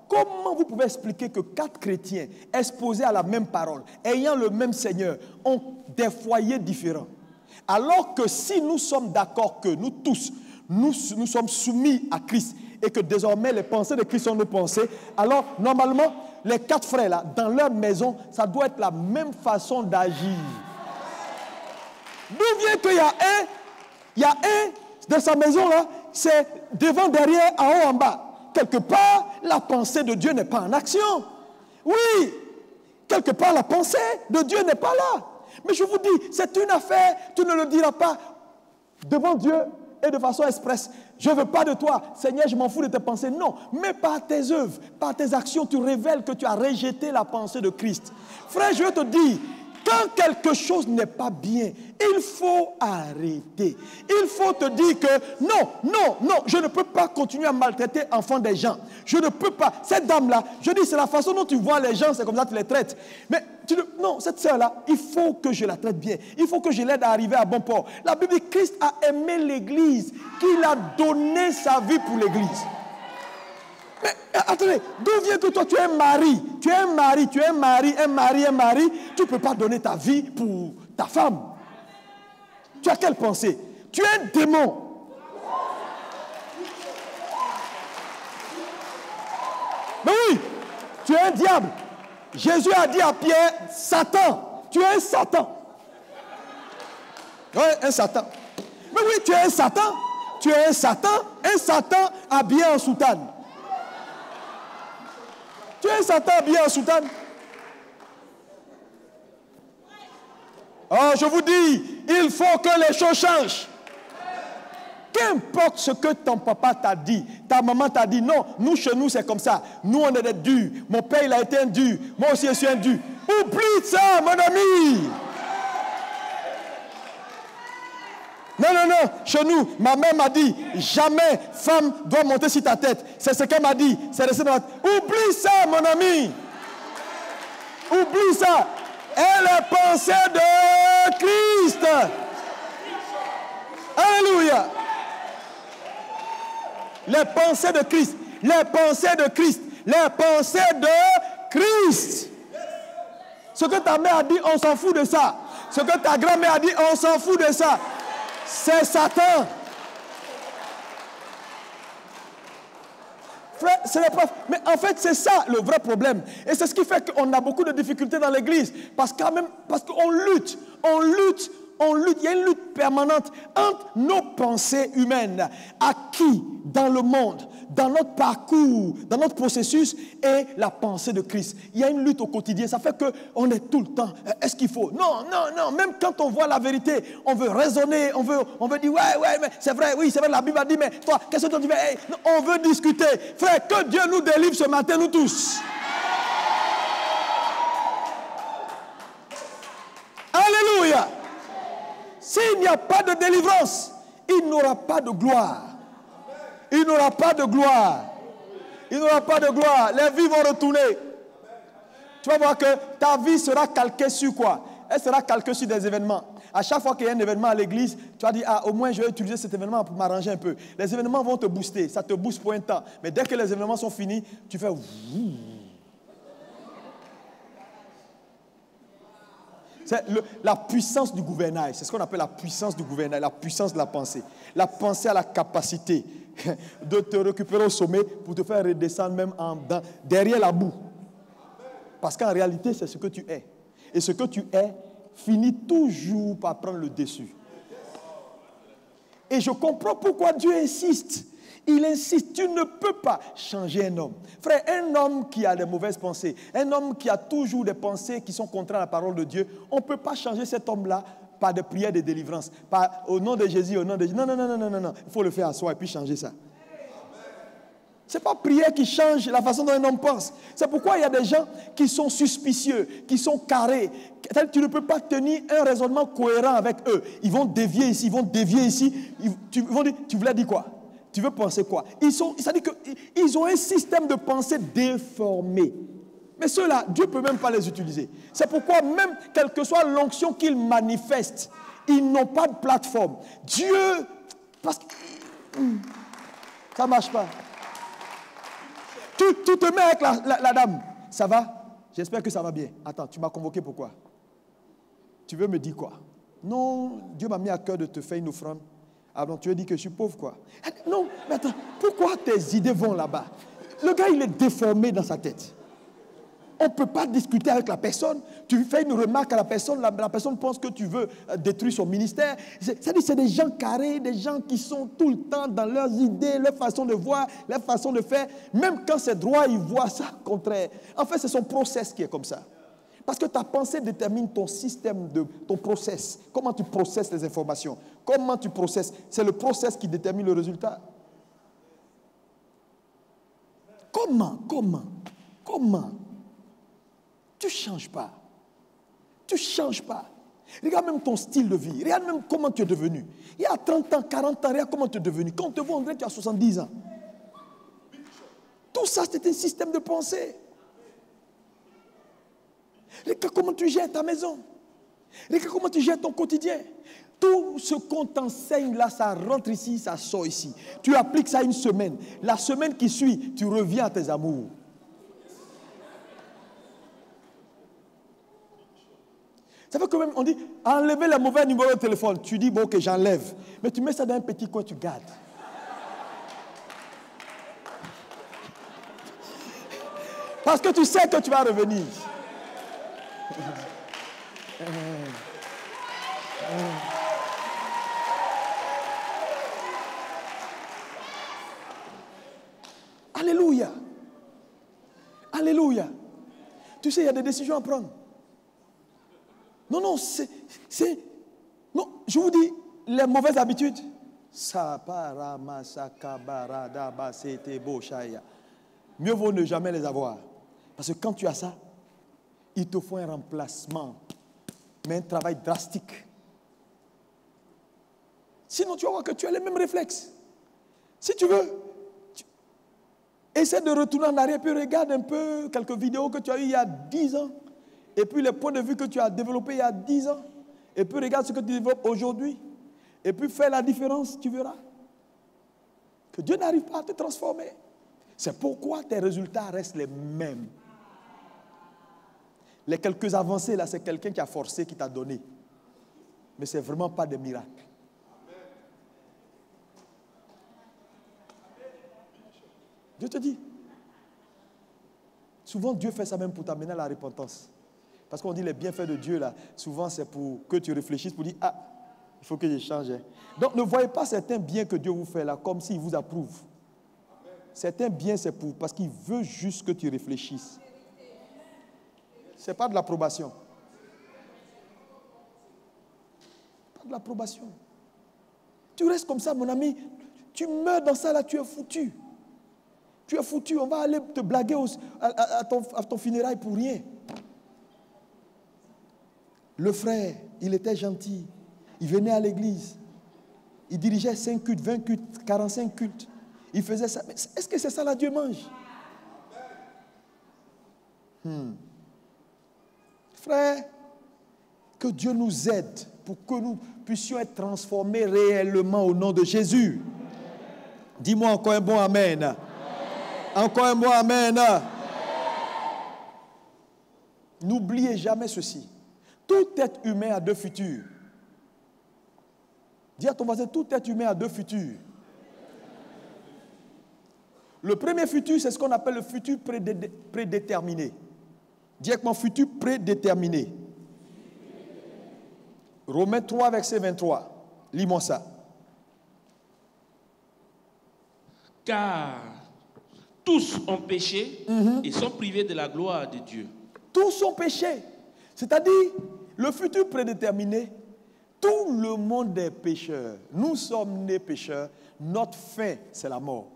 S1: Comment vous pouvez expliquer que 4 chrétiens exposés à la même parole, ayant le même Seigneur, ont des foyers différents? Alors que si nous sommes d'accord que nous tous... Nous sommes soumis à Christ et que désormais les pensées de Christ sont nos pensées, alors normalement, les 4 frères là, dans leur maison, ça doit être la même façon d'agir. D'où vient qu'il y a un de sa maison là, c'est devant, derrière, en haut, en bas. Quelque part, la pensée de Dieu n'est pas en action. Oui, quelque part, la pensée de Dieu n'est pas là. Mais je vous dis, c'est une affaire, tu ne le diras pas devant Dieu et de façon expresse. Je ne veux pas de toi, Seigneur, je m'en fous de tes pensées. Non, mais par tes œuvres, par tes actions, tu révèles que tu as rejeté la pensée de Christ. Frère, je veux te dire, quand quelque chose n'est pas bien, il faut arrêter. Il faut te dire que non, je ne peux pas continuer à maltraiter enfants des gens. Je ne peux pas. Cette dame-là, je dis, c'est la façon dont tu vois les gens, c'est comme ça que tu les traites. Mais non, cette sœur-là, il faut que je la traite bien. Il faut que je l'aide à arriver à bon port. La Bible dit, Christ a aimé l'Église, qu'il a donné sa vie pour l'Église. Mais attendez, d'où vient que toi tu es un mari? Tu es un mari, tu es un mari. Tu ne peux pas donner ta vie pour ta femme. Tu as quelle pensée? Tu es un démon. Mais oui, tu es un diable. Jésus a dit à Pierre, Satan, tu es un Satan. Oui, un Satan. Mais oui, tu es un Satan. Tu es un Satan habillé en soutane. Tu es un Satan habillé en soutane. Oh, je vous dis, il faut que les choses changent. Qu'importe ce que ton papa t'a dit, ta maman t'a dit, non, nous chez nous c'est comme ça. Nous on est des durs. Mon père il a été un dur. Moi aussi je suis un dur. Oublie ça, mon ami. Non, non, non. Chez nous, ma mère m'a dit, jamais femme doit monter sur ta tête. C'est ce qu'elle m'a dit. C'est resté dans la tête. Oublie ça, mon ami. Oublie ça. Et les pensées de Christ. Alléluia. Les pensées de Christ. Les pensées de Christ. Les pensées de Christ. Ce que ta mère a dit, on s'en fout de ça. Ce que ta grand-mère a dit, on s'en fout de ça. C'est Satan. Frère, ce n'est pas... Mais en fait, c'est ça le vrai problème. Et c'est ce qui fait qu'on a beaucoup de difficultés dans l'église. Parce qu'on lutte. Il y a une lutte permanente entre nos pensées humaines, acquis dans le monde, dans notre parcours, dans notre processus, et la pensée de Christ. Il y a une lutte au quotidien. Ça fait qu'on est tout le temps. Est-ce qu'il faut? Non, non, non. Même quand on voit la vérité, on veut raisonner, on veut dire, ouais, mais c'est vrai, oui, c'est vrai, la Bible a dit, mais toi, qu'est-ce que tu fais? Hey, on veut discuter. Frère, que Dieu nous délivre ce matin, nous tous. Alléluia. S'il n'y a pas de délivrance, il n'aura pas de gloire. Il n'aura pas de gloire. Il n'aura pas de gloire. Les vies vont retourner. Tu vas voir que ta vie sera calquée sur quoi? Elle sera calquée sur des événements. À chaque fois qu'il y a un événement à l'église, tu vas dire, ah, au moins je vais utiliser cet événement pour m'arranger un peu. Les événements vont te booster. Ça te booste pour un temps. Mais dès que les événements sont finis, tu fais... C'est la puissance du gouvernail. C'est ce qu'on appelle la puissance du gouvernail, la puissance de la pensée. La pensée a la capacité de te récupérer au sommet pour te faire redescendre même derrière la boue. Parce qu'en réalité, c'est ce que tu es. Et ce que tu es finit toujours par prendre le dessus. Et je comprends pourquoi Dieu insiste. Il insiste, tu ne peux pas changer un homme. Frère, un homme qui a des mauvaises pensées, un homme qui a toujours des pensées qui sont contraires à la parole de Dieu, on ne peut pas changer cet homme-là par des prières de délivrance. Au nom de Jésus, au nom de Jésus. Non, non, non, non, non, non. Il faut le faire à soi et puis changer ça. Ce n'est pas prière qui change la façon dont un homme pense. C'est pourquoi il y a des gens qui sont suspicieux, qui sont carrés. Tu ne peux pas tenir un raisonnement cohérent avec eux. Ils vont dévier ici, ils vont dévier ici. Ils vont dire, tu voulais dire quoi? Tu veux penser quoi? C'est-à-dire qu'ils ont un système de pensée déformé. Mais ceux-là, Dieu ne peut même pas les utiliser. C'est pourquoi même, quelle que soit l'onction qu'ils manifestent, ils n'ont pas de plateforme. Dieu, parce que ça ne marche pas. Tu te mets avec la dame. Ça va? J'espère que ça va bien. Attends, tu m'as convoqué pourquoi? Tu veux me dire quoi? Non, Dieu m'a mis à cœur de te faire une offrande. Ah non, tu veux dire que je suis pauvre, quoi? Non, mais attends, pourquoi tes idées vont là-bas? Le gars, il est déformé dans sa tête. On ne peut pas discuter avec la personne. Tu fais une remarque à la personne personne pense que tu veux détruire son ministère. C'est-à-dire, c'est des gens carrés, des gens qui sont tout le temps dans leurs idées, leur façon de voir, leur façon de faire. Même quand c'est droit, ils voient ça contraire. En fait, c'est son process qui est comme ça. Parce que ta pensée détermine ton système, ton process. Comment tu processes les informations? Comment tu processes? C'est le process qui détermine le résultat. Comment? Tu ne changes pas. Tu ne changes pas. Regarde même ton style de vie. Regarde même comment tu es devenu. Il y a 30 ans, 40 ans, regarde comment tu es devenu. Quand on te voit, on dirait que tu as 70 ans. Tout ça, c'est un système de pensée. Regarde comment tu gères ta maison. Regarde comment tu gères ton quotidien. Tout ce qu'on t'enseigne là, ça rentre ici, ça sort ici. Tu appliques ça une semaine. La semaine qui suit, tu reviens à tes amours. Ça fait quand même, on dit, enlever le mauvais numéro de téléphone. Tu dis, bon, ok, j'enlève. Mais tu mets ça dans un petit coin, tu gardes. Parce que tu sais que tu vas revenir. Alléluia. Alléluia. Tu sais, il y a des décisions à prendre. Non, non, non, je vous dis, les mauvaises habitudes. Mieux vaut ne jamais les avoir. Parce que quand tu as ça, il te faut un remplacement. Mais un travail drastique. Sinon, tu vas voir que tu as les mêmes réflexes. Si tu veux, essaie de retourner en arrière, puis regarde un peu quelques vidéos que tu as eues il y a 10 ans. Et puis les points de vue que tu as développés il y a 10 ans. Et puis regarde ce que tu développes aujourd'hui. Et puis fais la différence, tu verras. Que Dieu n'arrive pas à te transformer. C'est pourquoi tes résultats restent les mêmes. Les quelques avancées là, c'est quelqu'un qui a forcé, qui t'a donné. Mais ce n'est vraiment pas des miracles. Dieu te dit. Souvent Dieu fait ça même pour t'amener à la repentance. Parce qu'on dit les bienfaits de Dieu, là, souvent c'est pour que tu réfléchisses, pour dire, ah, il faut que je change. Donc ne voyez pas certains biens que Dieu vous fait là, comme s'il vous approuve. Certains biens, c'est parce qu'il veut juste que tu réfléchisses. Ce n'est pas de l'approbation. Pas de l'approbation. Tu restes comme ça, mon ami, tu meurs dans ça là, tu es foutu. Tu es foutu, on va aller te blaguer à ton funérail pour rien. Le frère, il était gentil. Il venait à l'église. Il dirigeait 5 cultes, 20 cultes, 45 cultes. Il faisait ça. Mais est-ce que c'est ça là Dieu mange? Frère, que Dieu nous aide pour que nous puissions être transformés réellement au nom de Jésus. Dis-moi encore un bon amen. Amen. Encore un bon amen. Amen. N'oubliez jamais ceci. Tout être humain a deux futurs. Dis à ton voisin, tout être humain a deux futurs. Le premier futur, c'est ce qu'on appelle le futur prédéterminé. Dis avec moi, futur prédéterminé. Romains 3, verset 23. Lis-moi ça.
S2: Car tous ont péché et sont privés de la gloire de Dieu.
S1: Tous ont péché. C'est-à-dire, le futur prédéterminé, tout le monde est pécheur. Nous sommes nés pécheurs. Notre fin, c'est la mort.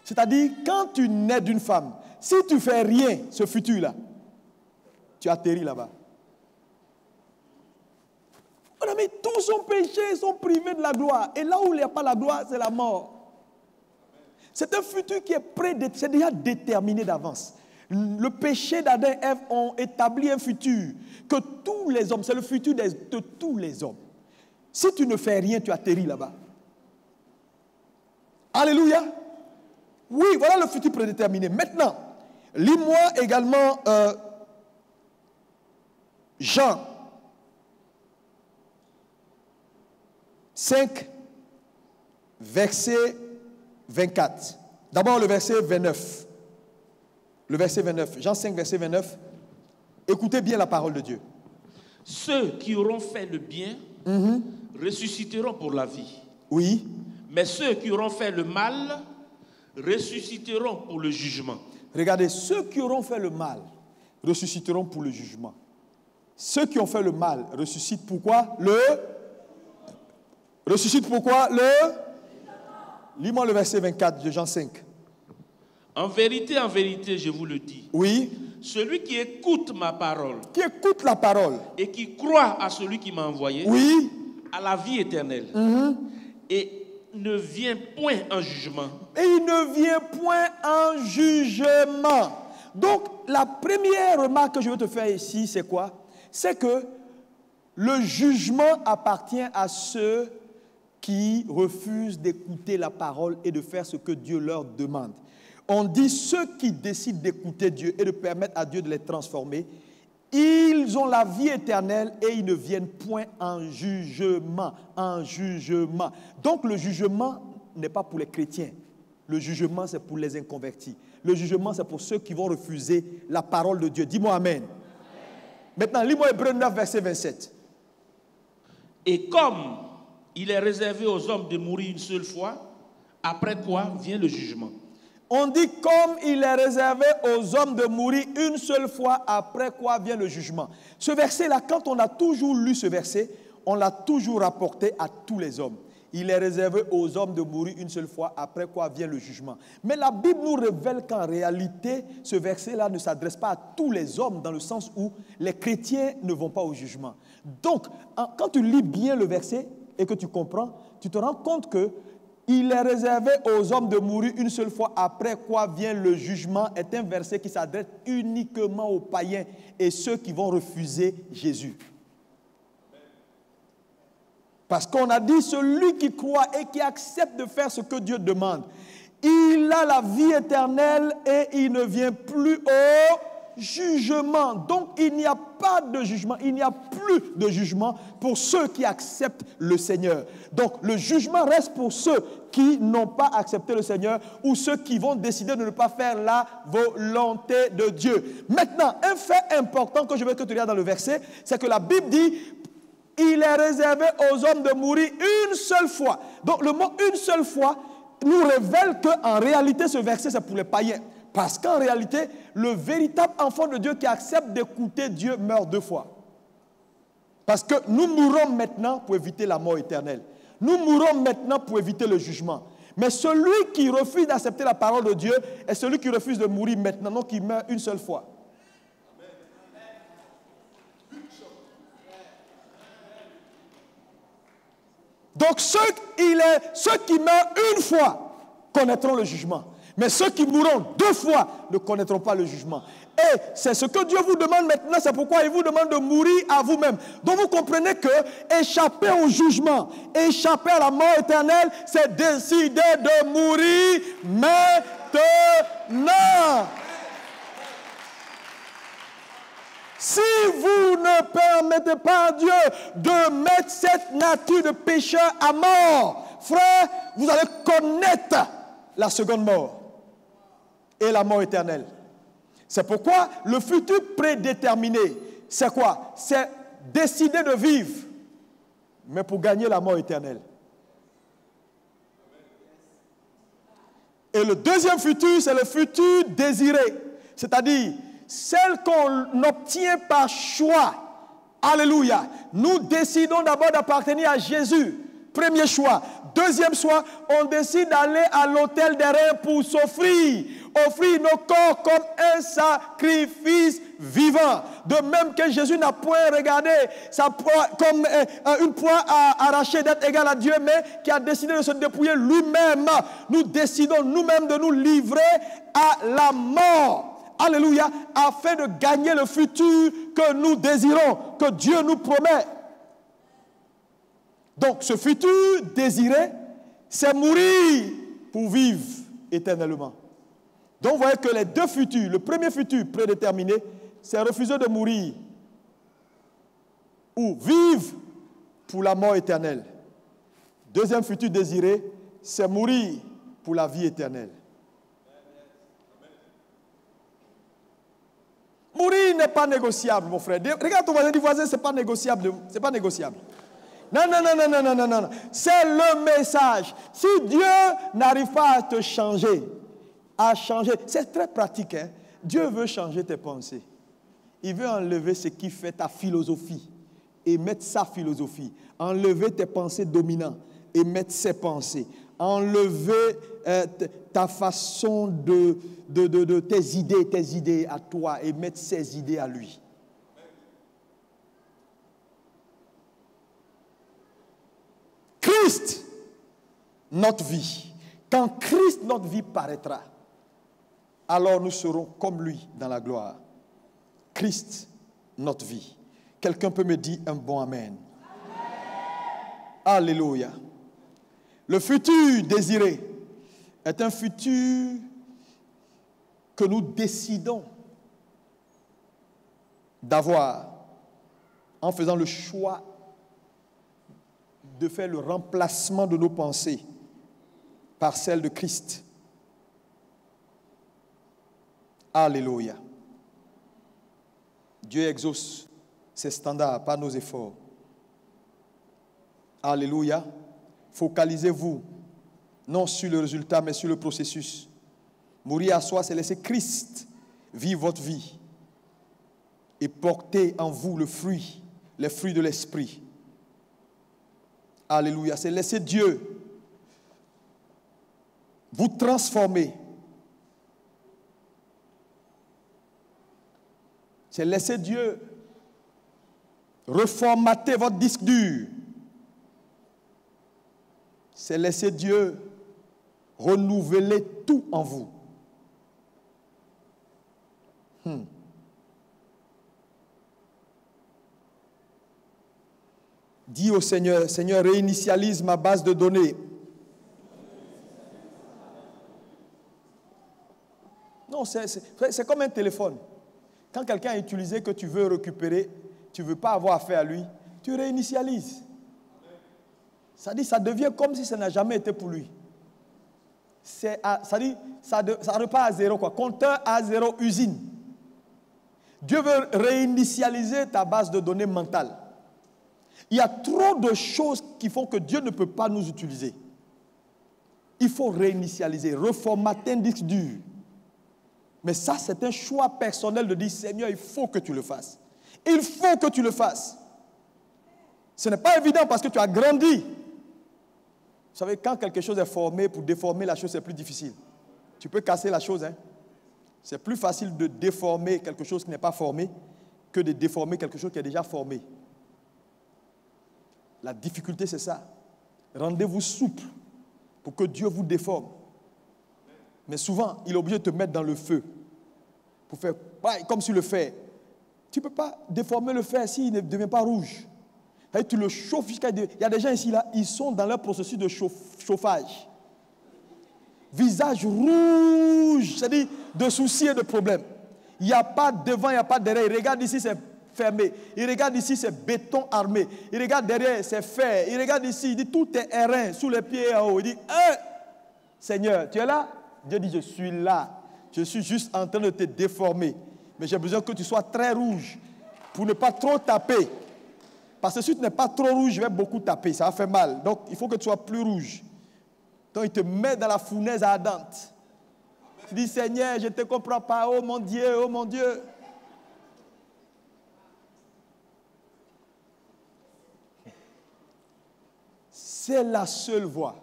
S1: C'est-à-dire, quand tu nais d'une femme, si tu ne fais rien, ce futur-là, tu atterris là-bas. Mon ami, tous ont péché, sont privés de la gloire. Et là où il n'y a pas la gloire, c'est la mort. C'est un futur qui est c'est déjà déterminé d'avance. Le péché d'Adam et Ève ont établi un futur que tous les hommes, c'est le futur de tous les hommes. Si tu ne fais rien, tu atterris là-bas. Alléluia. Oui, voilà le futur prédéterminé. Maintenant, lis-moi également Jean 5, verset 24. D'abord le verset 29. Le verset 29. Jean 5, verset 29. Écoutez bien la parole de Dieu.
S2: Ceux qui auront fait le bien ressusciteront pour la vie.
S1: Oui.
S2: Mais ceux qui auront fait le mal ressusciteront pour le jugement.
S1: Regardez, ceux qui auront fait le mal ressusciteront pour le jugement. Ceux qui ont fait le mal ressuscitent pourquoi? Ressuscitent pourquoi? Lis-moi le verset 24 de Jean 5.
S2: En vérité, je vous le dis.
S1: Oui.
S2: Celui qui écoute ma parole.
S1: Qui écoute la parole.
S2: Et qui croit à celui qui m'a envoyé.
S1: Oui.
S2: À la vie éternelle. Et ne vient point en jugement.
S1: Et il ne vient point en jugement. Donc, la première remarque que je veux te faire ici, c'est quoi? C'est que Le jugement appartient à ceux qui refusent d'écouter la parole et de faire ce que Dieu leur demande. On dit ceux qui décident d'écouter Dieu et de permettre à Dieu de les transformer, ils ont la vie éternelle et ils ne viennent point en jugement. En jugement. Donc le jugement n'est pas pour les chrétiens. Le jugement, c'est pour les inconvertis. Le jugement, c'est pour ceux qui vont refuser la parole de Dieu. Dis-moi amen. Maintenant, lis-moi Hébreux 9, verset 27.
S2: Et comme il est réservé aux hommes de mourir une seule fois, après quoi vient le jugement.
S1: On dit comme il est réservé aux hommes de mourir une seule fois, après quoi vient le jugement. Ce verset-là, quand on a toujours lu ce verset, on l'a toujours rapporté à tous les hommes. Il est réservé aux hommes de mourir une seule fois, après quoi vient le jugement. Mais la Bible nous révèle qu'en réalité, ce verset-là ne s'adresse pas à tous les hommes, dans le sens où les chrétiens ne vont pas au jugement. Donc, quand tu lis bien le verset et que tu comprends, tu te rends compte que il est réservé aux hommes de mourir une seule fois, après quoi vient le jugement, est un verset qui s'adresse uniquement aux païens et ceux qui vont refuser Jésus. Parce qu'on a dit, celui qui croit et qui accepte de faire ce que Dieu demande, il a la vie éternelle et il ne vient plus au jugement. Donc, il n'y a pas de jugement, il n'y a plus de jugement pour ceux qui acceptent le Seigneur. Donc, le jugement reste pour ceux qui n'ont pas accepté le Seigneur ou ceux qui vont décider de ne pas faire la volonté de Dieu. Maintenant, un fait important que je veux que tu regardes dans le verset, c'est que la Bible dit, il est réservé aux hommes de mourir une seule fois. Donc, le mot une seule fois nous révèle qu'en réalité, ce verset, c'est pour les païens. Parce qu'en réalité, le véritable enfant de Dieu qui accepte d'écouter Dieu meurt deux fois. Parce que nous mourrons maintenant pour éviter la mort éternelle. Nous mourons maintenant pour éviter le jugement. Mais celui qui refuse d'accepter la parole de Dieu est celui qui refuse de mourir maintenant, donc il meurt une seule fois. Donc ceux qui meurent une fois connaîtront le jugement. Mais ceux qui mourront deux fois ne connaîtront pas le jugement. Et c'est ce que Dieu vous demande maintenant, c'est pourquoi il vous demande de mourir à vous-même. Donc vous comprenez que échapper au jugement, échapper à la mort éternelle, c'est décider de mourir maintenant. Si vous ne permettez pas à Dieu de mettre cette nature de pécheur à mort, frère, vous allez connaître la seconde mort et la mort éternelle. C'est pourquoi le futur prédéterminé, c'est quoi? C'est décider de vivre, mais pour gagner la mort éternelle. Et le deuxième futur, c'est le futur désiré, c'est-à-dire celle qu'on obtient par choix. Alléluia. Nous décidons d'abord d'appartenir à Jésus. Premier choix. Deuxième choix, on décide d'aller à l'autel des reins pour s'offrir. Offrir nos corps comme un sacrifice vivant. De même que Jésus n'a point regardé sa proie comme une proie à arracher d'être égal à Dieu, mais qui a décidé de se dépouiller lui-même. Nous décidons nous-mêmes de nous livrer à la mort. Alléluia, afin de gagner le futur que nous désirons, que Dieu nous promet. Donc, ce futur désiré, c'est mourir pour vivre éternellement. Donc, vous voyez que les deux futurs, le premier futur prédéterminé, c'est refuser de mourir ou vivre pour la mort éternelle. Deuxième futur désiré, c'est mourir pour la vie éternelle. Mourir n'est pas négociable, mon frère. Regarde ton voisin, dis voisin, c'est pas négociable. C'est pas négociable. Non. C'est le message. Si Dieu n'arrive pas à te changer, c'est très pratique. Hein? Dieu veut changer tes pensées. Il veut enlever ce qui fait ta philosophie et mettre sa philosophie. Enlever tes pensées dominantes et mettre ses pensées. Enlever ta façon de tes idées à toi et mettre ses idées à lui. Christ, notre vie. Quand Christ, notre vie, paraîtra, alors nous serons comme lui dans la gloire. Christ, notre vie. Quelqu'un peut me dire un bon amen. Alléluia. Le futur désiré est un futur que nous décidons d'avoir en faisant le choix de faire le remplacement de nos pensées par celles de Christ. Alléluia. Dieu exauce ses standards par nos efforts. Alléluia. Focalisez-vous non sur le résultat, mais sur le processus. Mourir à soi, c'est laisser Christ vivre votre vie et porter en vous les fruits de l'esprit. Alléluia. C'est laisser Dieu vous transformer. C'est laisser Dieu reformater votre disque dur. C'est laisser Dieu renouveler tout en vous. Dis au Seigneur, Seigneur, réinitialise ma base de données. Non, c'est comme un téléphone. Quand quelqu'un a utilisé que tu veux récupérer, tu ne veux pas avoir affaire à lui, tu réinitialises. Ça dit, ça devient comme si ça n'a jamais été pour lui. Ça repart à zéro, quoi. Compteur à zéro, usine. Dieu veut réinitialiser ta base de données mentale. Il y a trop de choses qui font que Dieu ne peut pas nous utiliser. Il faut réinitialiser, reformater un disque dur. Mais ça, c'est un choix personnel de dire, Seigneur, il faut que tu le fasses. Il faut que tu le fasses. Ce n'est pas évident parce que tu as grandi. Vous savez, quand quelque chose est formé, pour déformer la chose, c'est plus difficile. Tu peux casser la chose, hein. C'est plus facile de déformer quelque chose qui n'est pas formé que de déformer quelque chose qui est déjà formé. La difficulté, c'est ça. Rendez-vous souple pour que Dieu vous déforme. Mais souvent, il est obligé de te mettre dans le feu pour faire comme sur le fer. Tu ne peux pas déformer le fer s'il ne devient pas rouge. Et tu le chauffes jusqu'à... Il y a des gens ici, là, ils sont dans leur processus de chauffage. Visage rouge, c'est-à-dire de soucis et de problèmes. Il n'y a pas devant, il n'y a pas derrière. Il regarde ici, c'est fermé. Il regarde ici, c'est béton armé. Il regarde derrière, c'est fer. Il regarde ici, il dit tout est airain, sous les pieds en haut. Il dit, Seigneur, tu es là? Dieu dit, je suis là. Je suis juste en train de te déformer. Mais j'ai besoin que tu sois très rouge pour ne pas trop taper. Parce que si tu n'es pas trop rouge, je vais beaucoup taper. Ça va faire mal. Donc, il faut que tu sois plus rouge. Donc, il te met dans la fournaise ardente. Tu dis, Seigneur, je ne te comprends pas. Oh mon Dieu, oh mon Dieu. C'est la seule voie.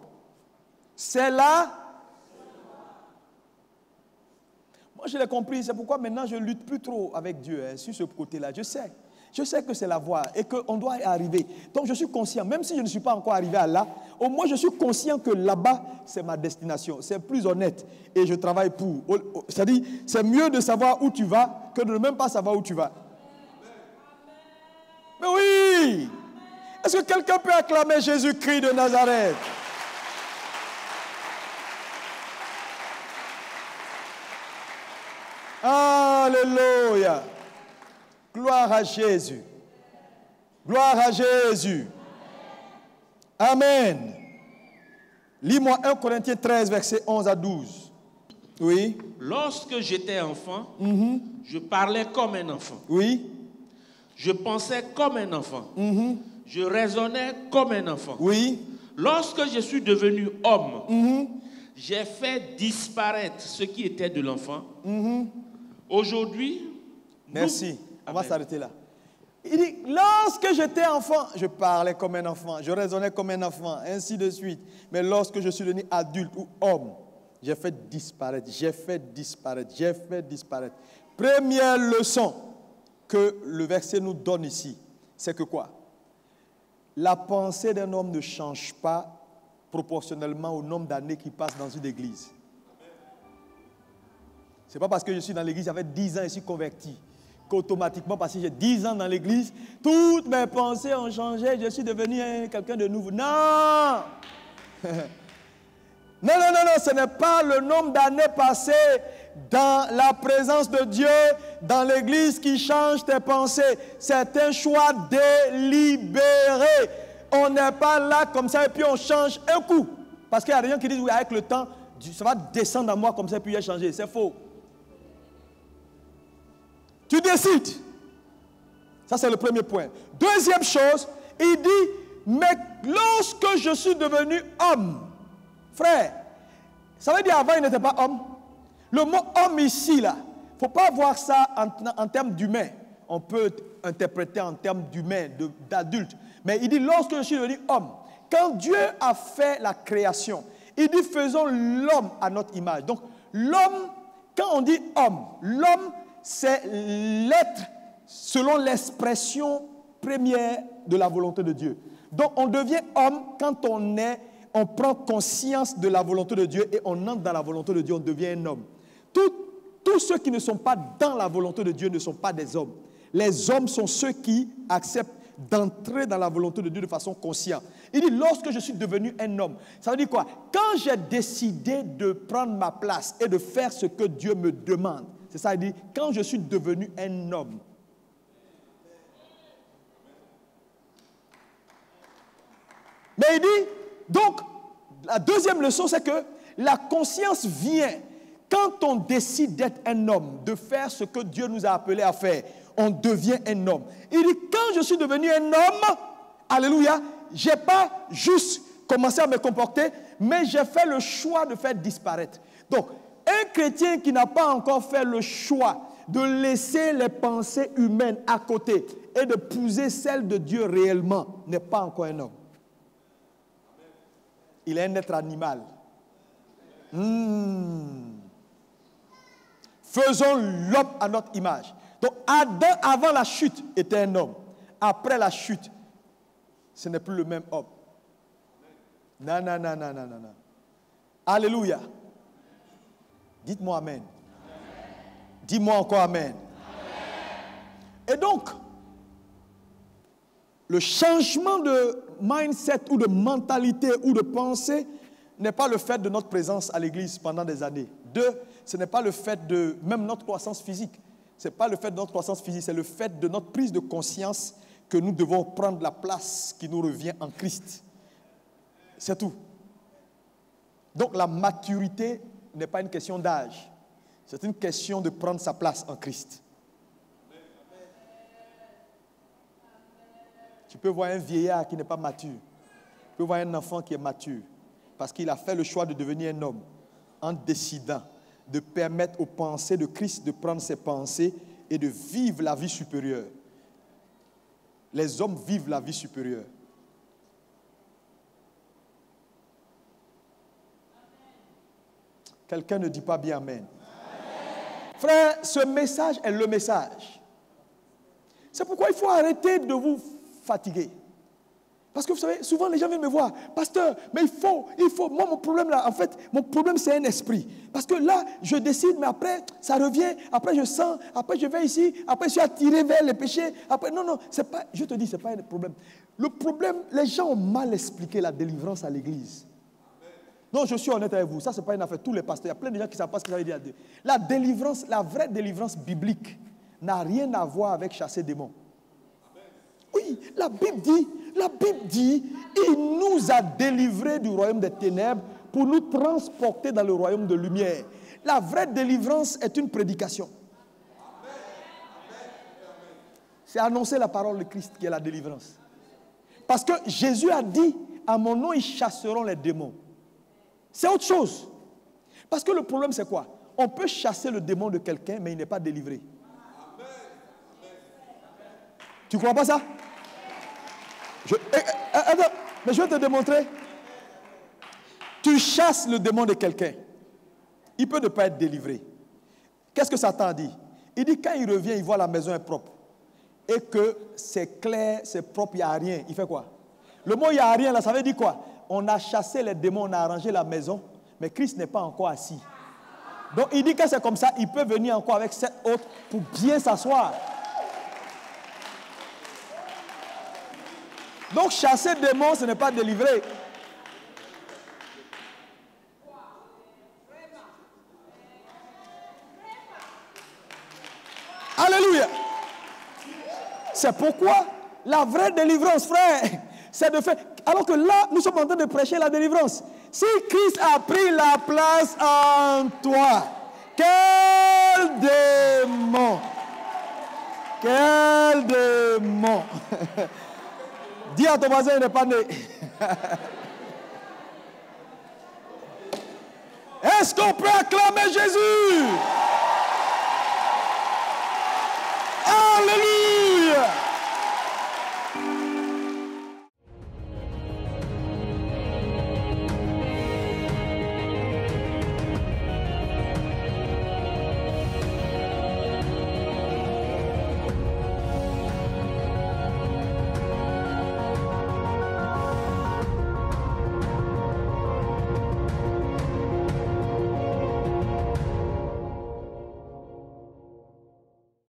S1: C'est là. Moi, je l'ai compris. C'est pourquoi maintenant, je ne lutte plus trop avec Dieu sur ce côté-là. Je sais que c'est la voie et qu'on doit y arriver. Donc, je suis conscient. Même si je ne suis pas encore arrivé à là, au moins, je suis conscient que là-bas, c'est ma destination. C'est plus honnête. Et je travaille pour. C'est-à-dire, c'est mieux de savoir où tu vas que de ne même pas savoir où tu vas. Mais oui! Est-ce que quelqu'un peut acclamer Jésus-Christ de Nazareth? Alléluia. Gloire à Jésus. Gloire à Jésus. Amen. Lis-moi 1 Corinthiens 13, versets 11 à 12. Oui.
S2: Lorsque j'étais enfant, je parlais comme un enfant.
S1: Oui.
S2: Je pensais comme un enfant. Je raisonnais comme un enfant.
S1: Oui.
S2: Lorsque je suis devenu homme, j'ai fait disparaître ce qui était de l'enfant. Aujourd'hui,
S1: merci. On va s'arrêter là. Il dit, lorsque j'étais enfant, je parlais comme un enfant, je raisonnais comme un enfant, ainsi de suite. Mais lorsque je suis devenu adulte ou homme, j'ai fait disparaître. Première leçon que le verset nous donne ici, c'est que quoi? La pensée d'un homme ne change pas proportionnellement au nombre d'années qu'il passe dans une église. Ce n'est pas parce que je suis dans l'église, j'avais 10 ans et je suis converti, qu'automatiquement, parce que j'ai 10 ans dans l'église, toutes mes pensées ont changé, je suis devenu quelqu'un de nouveau. Non! Non, ce n'est pas le nombre d'années passées dans la présence de Dieu, dans l'église qui change tes pensées. C'est un choix délibéré. On n'est pas là comme ça et puis on change un coup. Parce qu'il y a des gens qui disent, oui, avec le temps, ça va descendre à moi comme ça et puis il a changé. C'est faux. Tu décides. Ça, c'est le premier point. Deuxième chose, il dit, mais lorsque je suis devenu homme, frère, ça veut dire avant il n'était pas homme. Le mot homme ici, là, il ne faut pas voir ça en termes d'humain. On peut interpréter en termes d'humain, d'adulte. Mais il dit, lorsque je suis devenu homme, quand Dieu a fait la création, il dit, faisons l'homme à notre image. Donc, l'homme, quand on dit homme, l'homme, c'est l'être selon l'expression première de la volonté de Dieu. Donc, on devient homme quand on prend conscience de la volonté de Dieu et on entre dans la volonté de Dieu, on devient un homme. Tous ceux qui ne sont pas dans la volonté de Dieu ne sont pas des hommes. Les hommes sont ceux qui acceptent d'entrer dans la volonté de Dieu de façon consciente. Il dit, lorsque je suis devenu un homme, ça veut dire quoi? Quand j'ai décidé de prendre ma place et de faire ce que Dieu me demande, c'est ça, il dit, quand je suis devenu un homme. Mais il dit, donc, la deuxième leçon, c'est que la conscience vient quand on décide d'être un homme, de faire ce que Dieu nous a appelés à faire. On devient un homme. Il dit, quand je suis devenu un homme, alléluia, je n'ai pas juste commencé à me comporter, mais j'ai fait le choix de faire disparaître. Donc, un chrétien qui n'a pas encore fait le choix de laisser les pensées humaines à côté et de poser celles de Dieu réellement n'est pas encore un homme. Il est un être animal. Faisons l'homme à notre image. Donc Adam, avant la chute, était un homme. Après la chute, ce n'est plus le même homme. Non. Alléluia. Dites-moi amen. Dis-moi encore amen. Et donc, le changement de mindset ou de mentalité ou de pensée n'est pas le fait de notre présence à l'église pendant des années. Deux, ce n'est pas le fait de même notre croissance physique. Ce n'est pas le fait de notre croissance physique, c'est le fait de notre prise de conscience que nous devons prendre la place qui nous revient en Christ. C'est tout. Donc la maturité n'est pas une question d'âge. C'est une question de prendre sa place en Christ. Tu peux voir un vieillard qui n'est pas mature. Tu peux voir un enfant qui est mature. Parce qu'il a fait le choix de devenir un homme en décidant de permettre aux pensées de Christ de prendre ses pensées et de vivre la vie supérieure. Les hommes vivent la vie supérieure. Quelqu'un ne dit pas bien amen. Frère, ce message est le message. C'est pourquoi il faut arrêter de vous fatiguer. Parce que vous savez, souvent les gens viennent me voir, pasteur, mais il faut, moi mon problème là, en fait, mon problème c'est un esprit. Parce que là, je décide, mais après, ça revient, après je sens, après je vais ici, après je suis attiré vers les péchés, après, non, c'est pas, je te dis, c'est pas un problème. Le problème, les gens ont mal expliqué la délivrance à l'église. Non, je suis honnête avec vous, ça c'est pas une affaire, tous les pasteurs, il y a plein de gens qui ne savent pas ce que ça veut dire. La délivrance, la vraie délivrance biblique n'a rien à voir avec chasser des démons. Oui, la Bible dit, il nous a délivrés du royaume des ténèbres pour nous transporter dans le royaume de lumière. La vraie délivrance est une prédication. C'est annoncer la parole de Christ qui est la délivrance. Parce que Jésus a dit, à mon nom, ils chasseront les démons. C'est autre chose. Parce que le problème, c'est quoi? On peut chasser le démon de quelqu'un, mais il n'est pas délivré. Tu ne crois pas ça? Attends, mais je vais te démontrer. Tu chasses le démon de quelqu'un. Il peut ne pas être délivré. Qu'est-ce que Satan dit? Il dit quand il revient, il voit la maison est propre. Et que c'est clair, c'est propre, il n'y a rien. Il fait quoi? Le mot il n'y a rien là, ça veut dire quoi? On a chassé les démons, on a arrangé la maison, mais Christ n'est pas encore assis. Donc il dit que c'est comme ça, il peut venir encore avec 7 autres pour bien s'asseoir. Donc chasser des démons, ce n'est pas délivrer. Alléluia. C'est pourquoi la vraie délivrance, frère, c'est de faire... Alors que là, nous sommes en train de prêcher la délivrance. Si Christ a pris la place en toi, quel démon! Quel démon! Dis à ton voisin, il n'est pas né. Est-ce qu'on peut acclamer Jésus? Alléluia!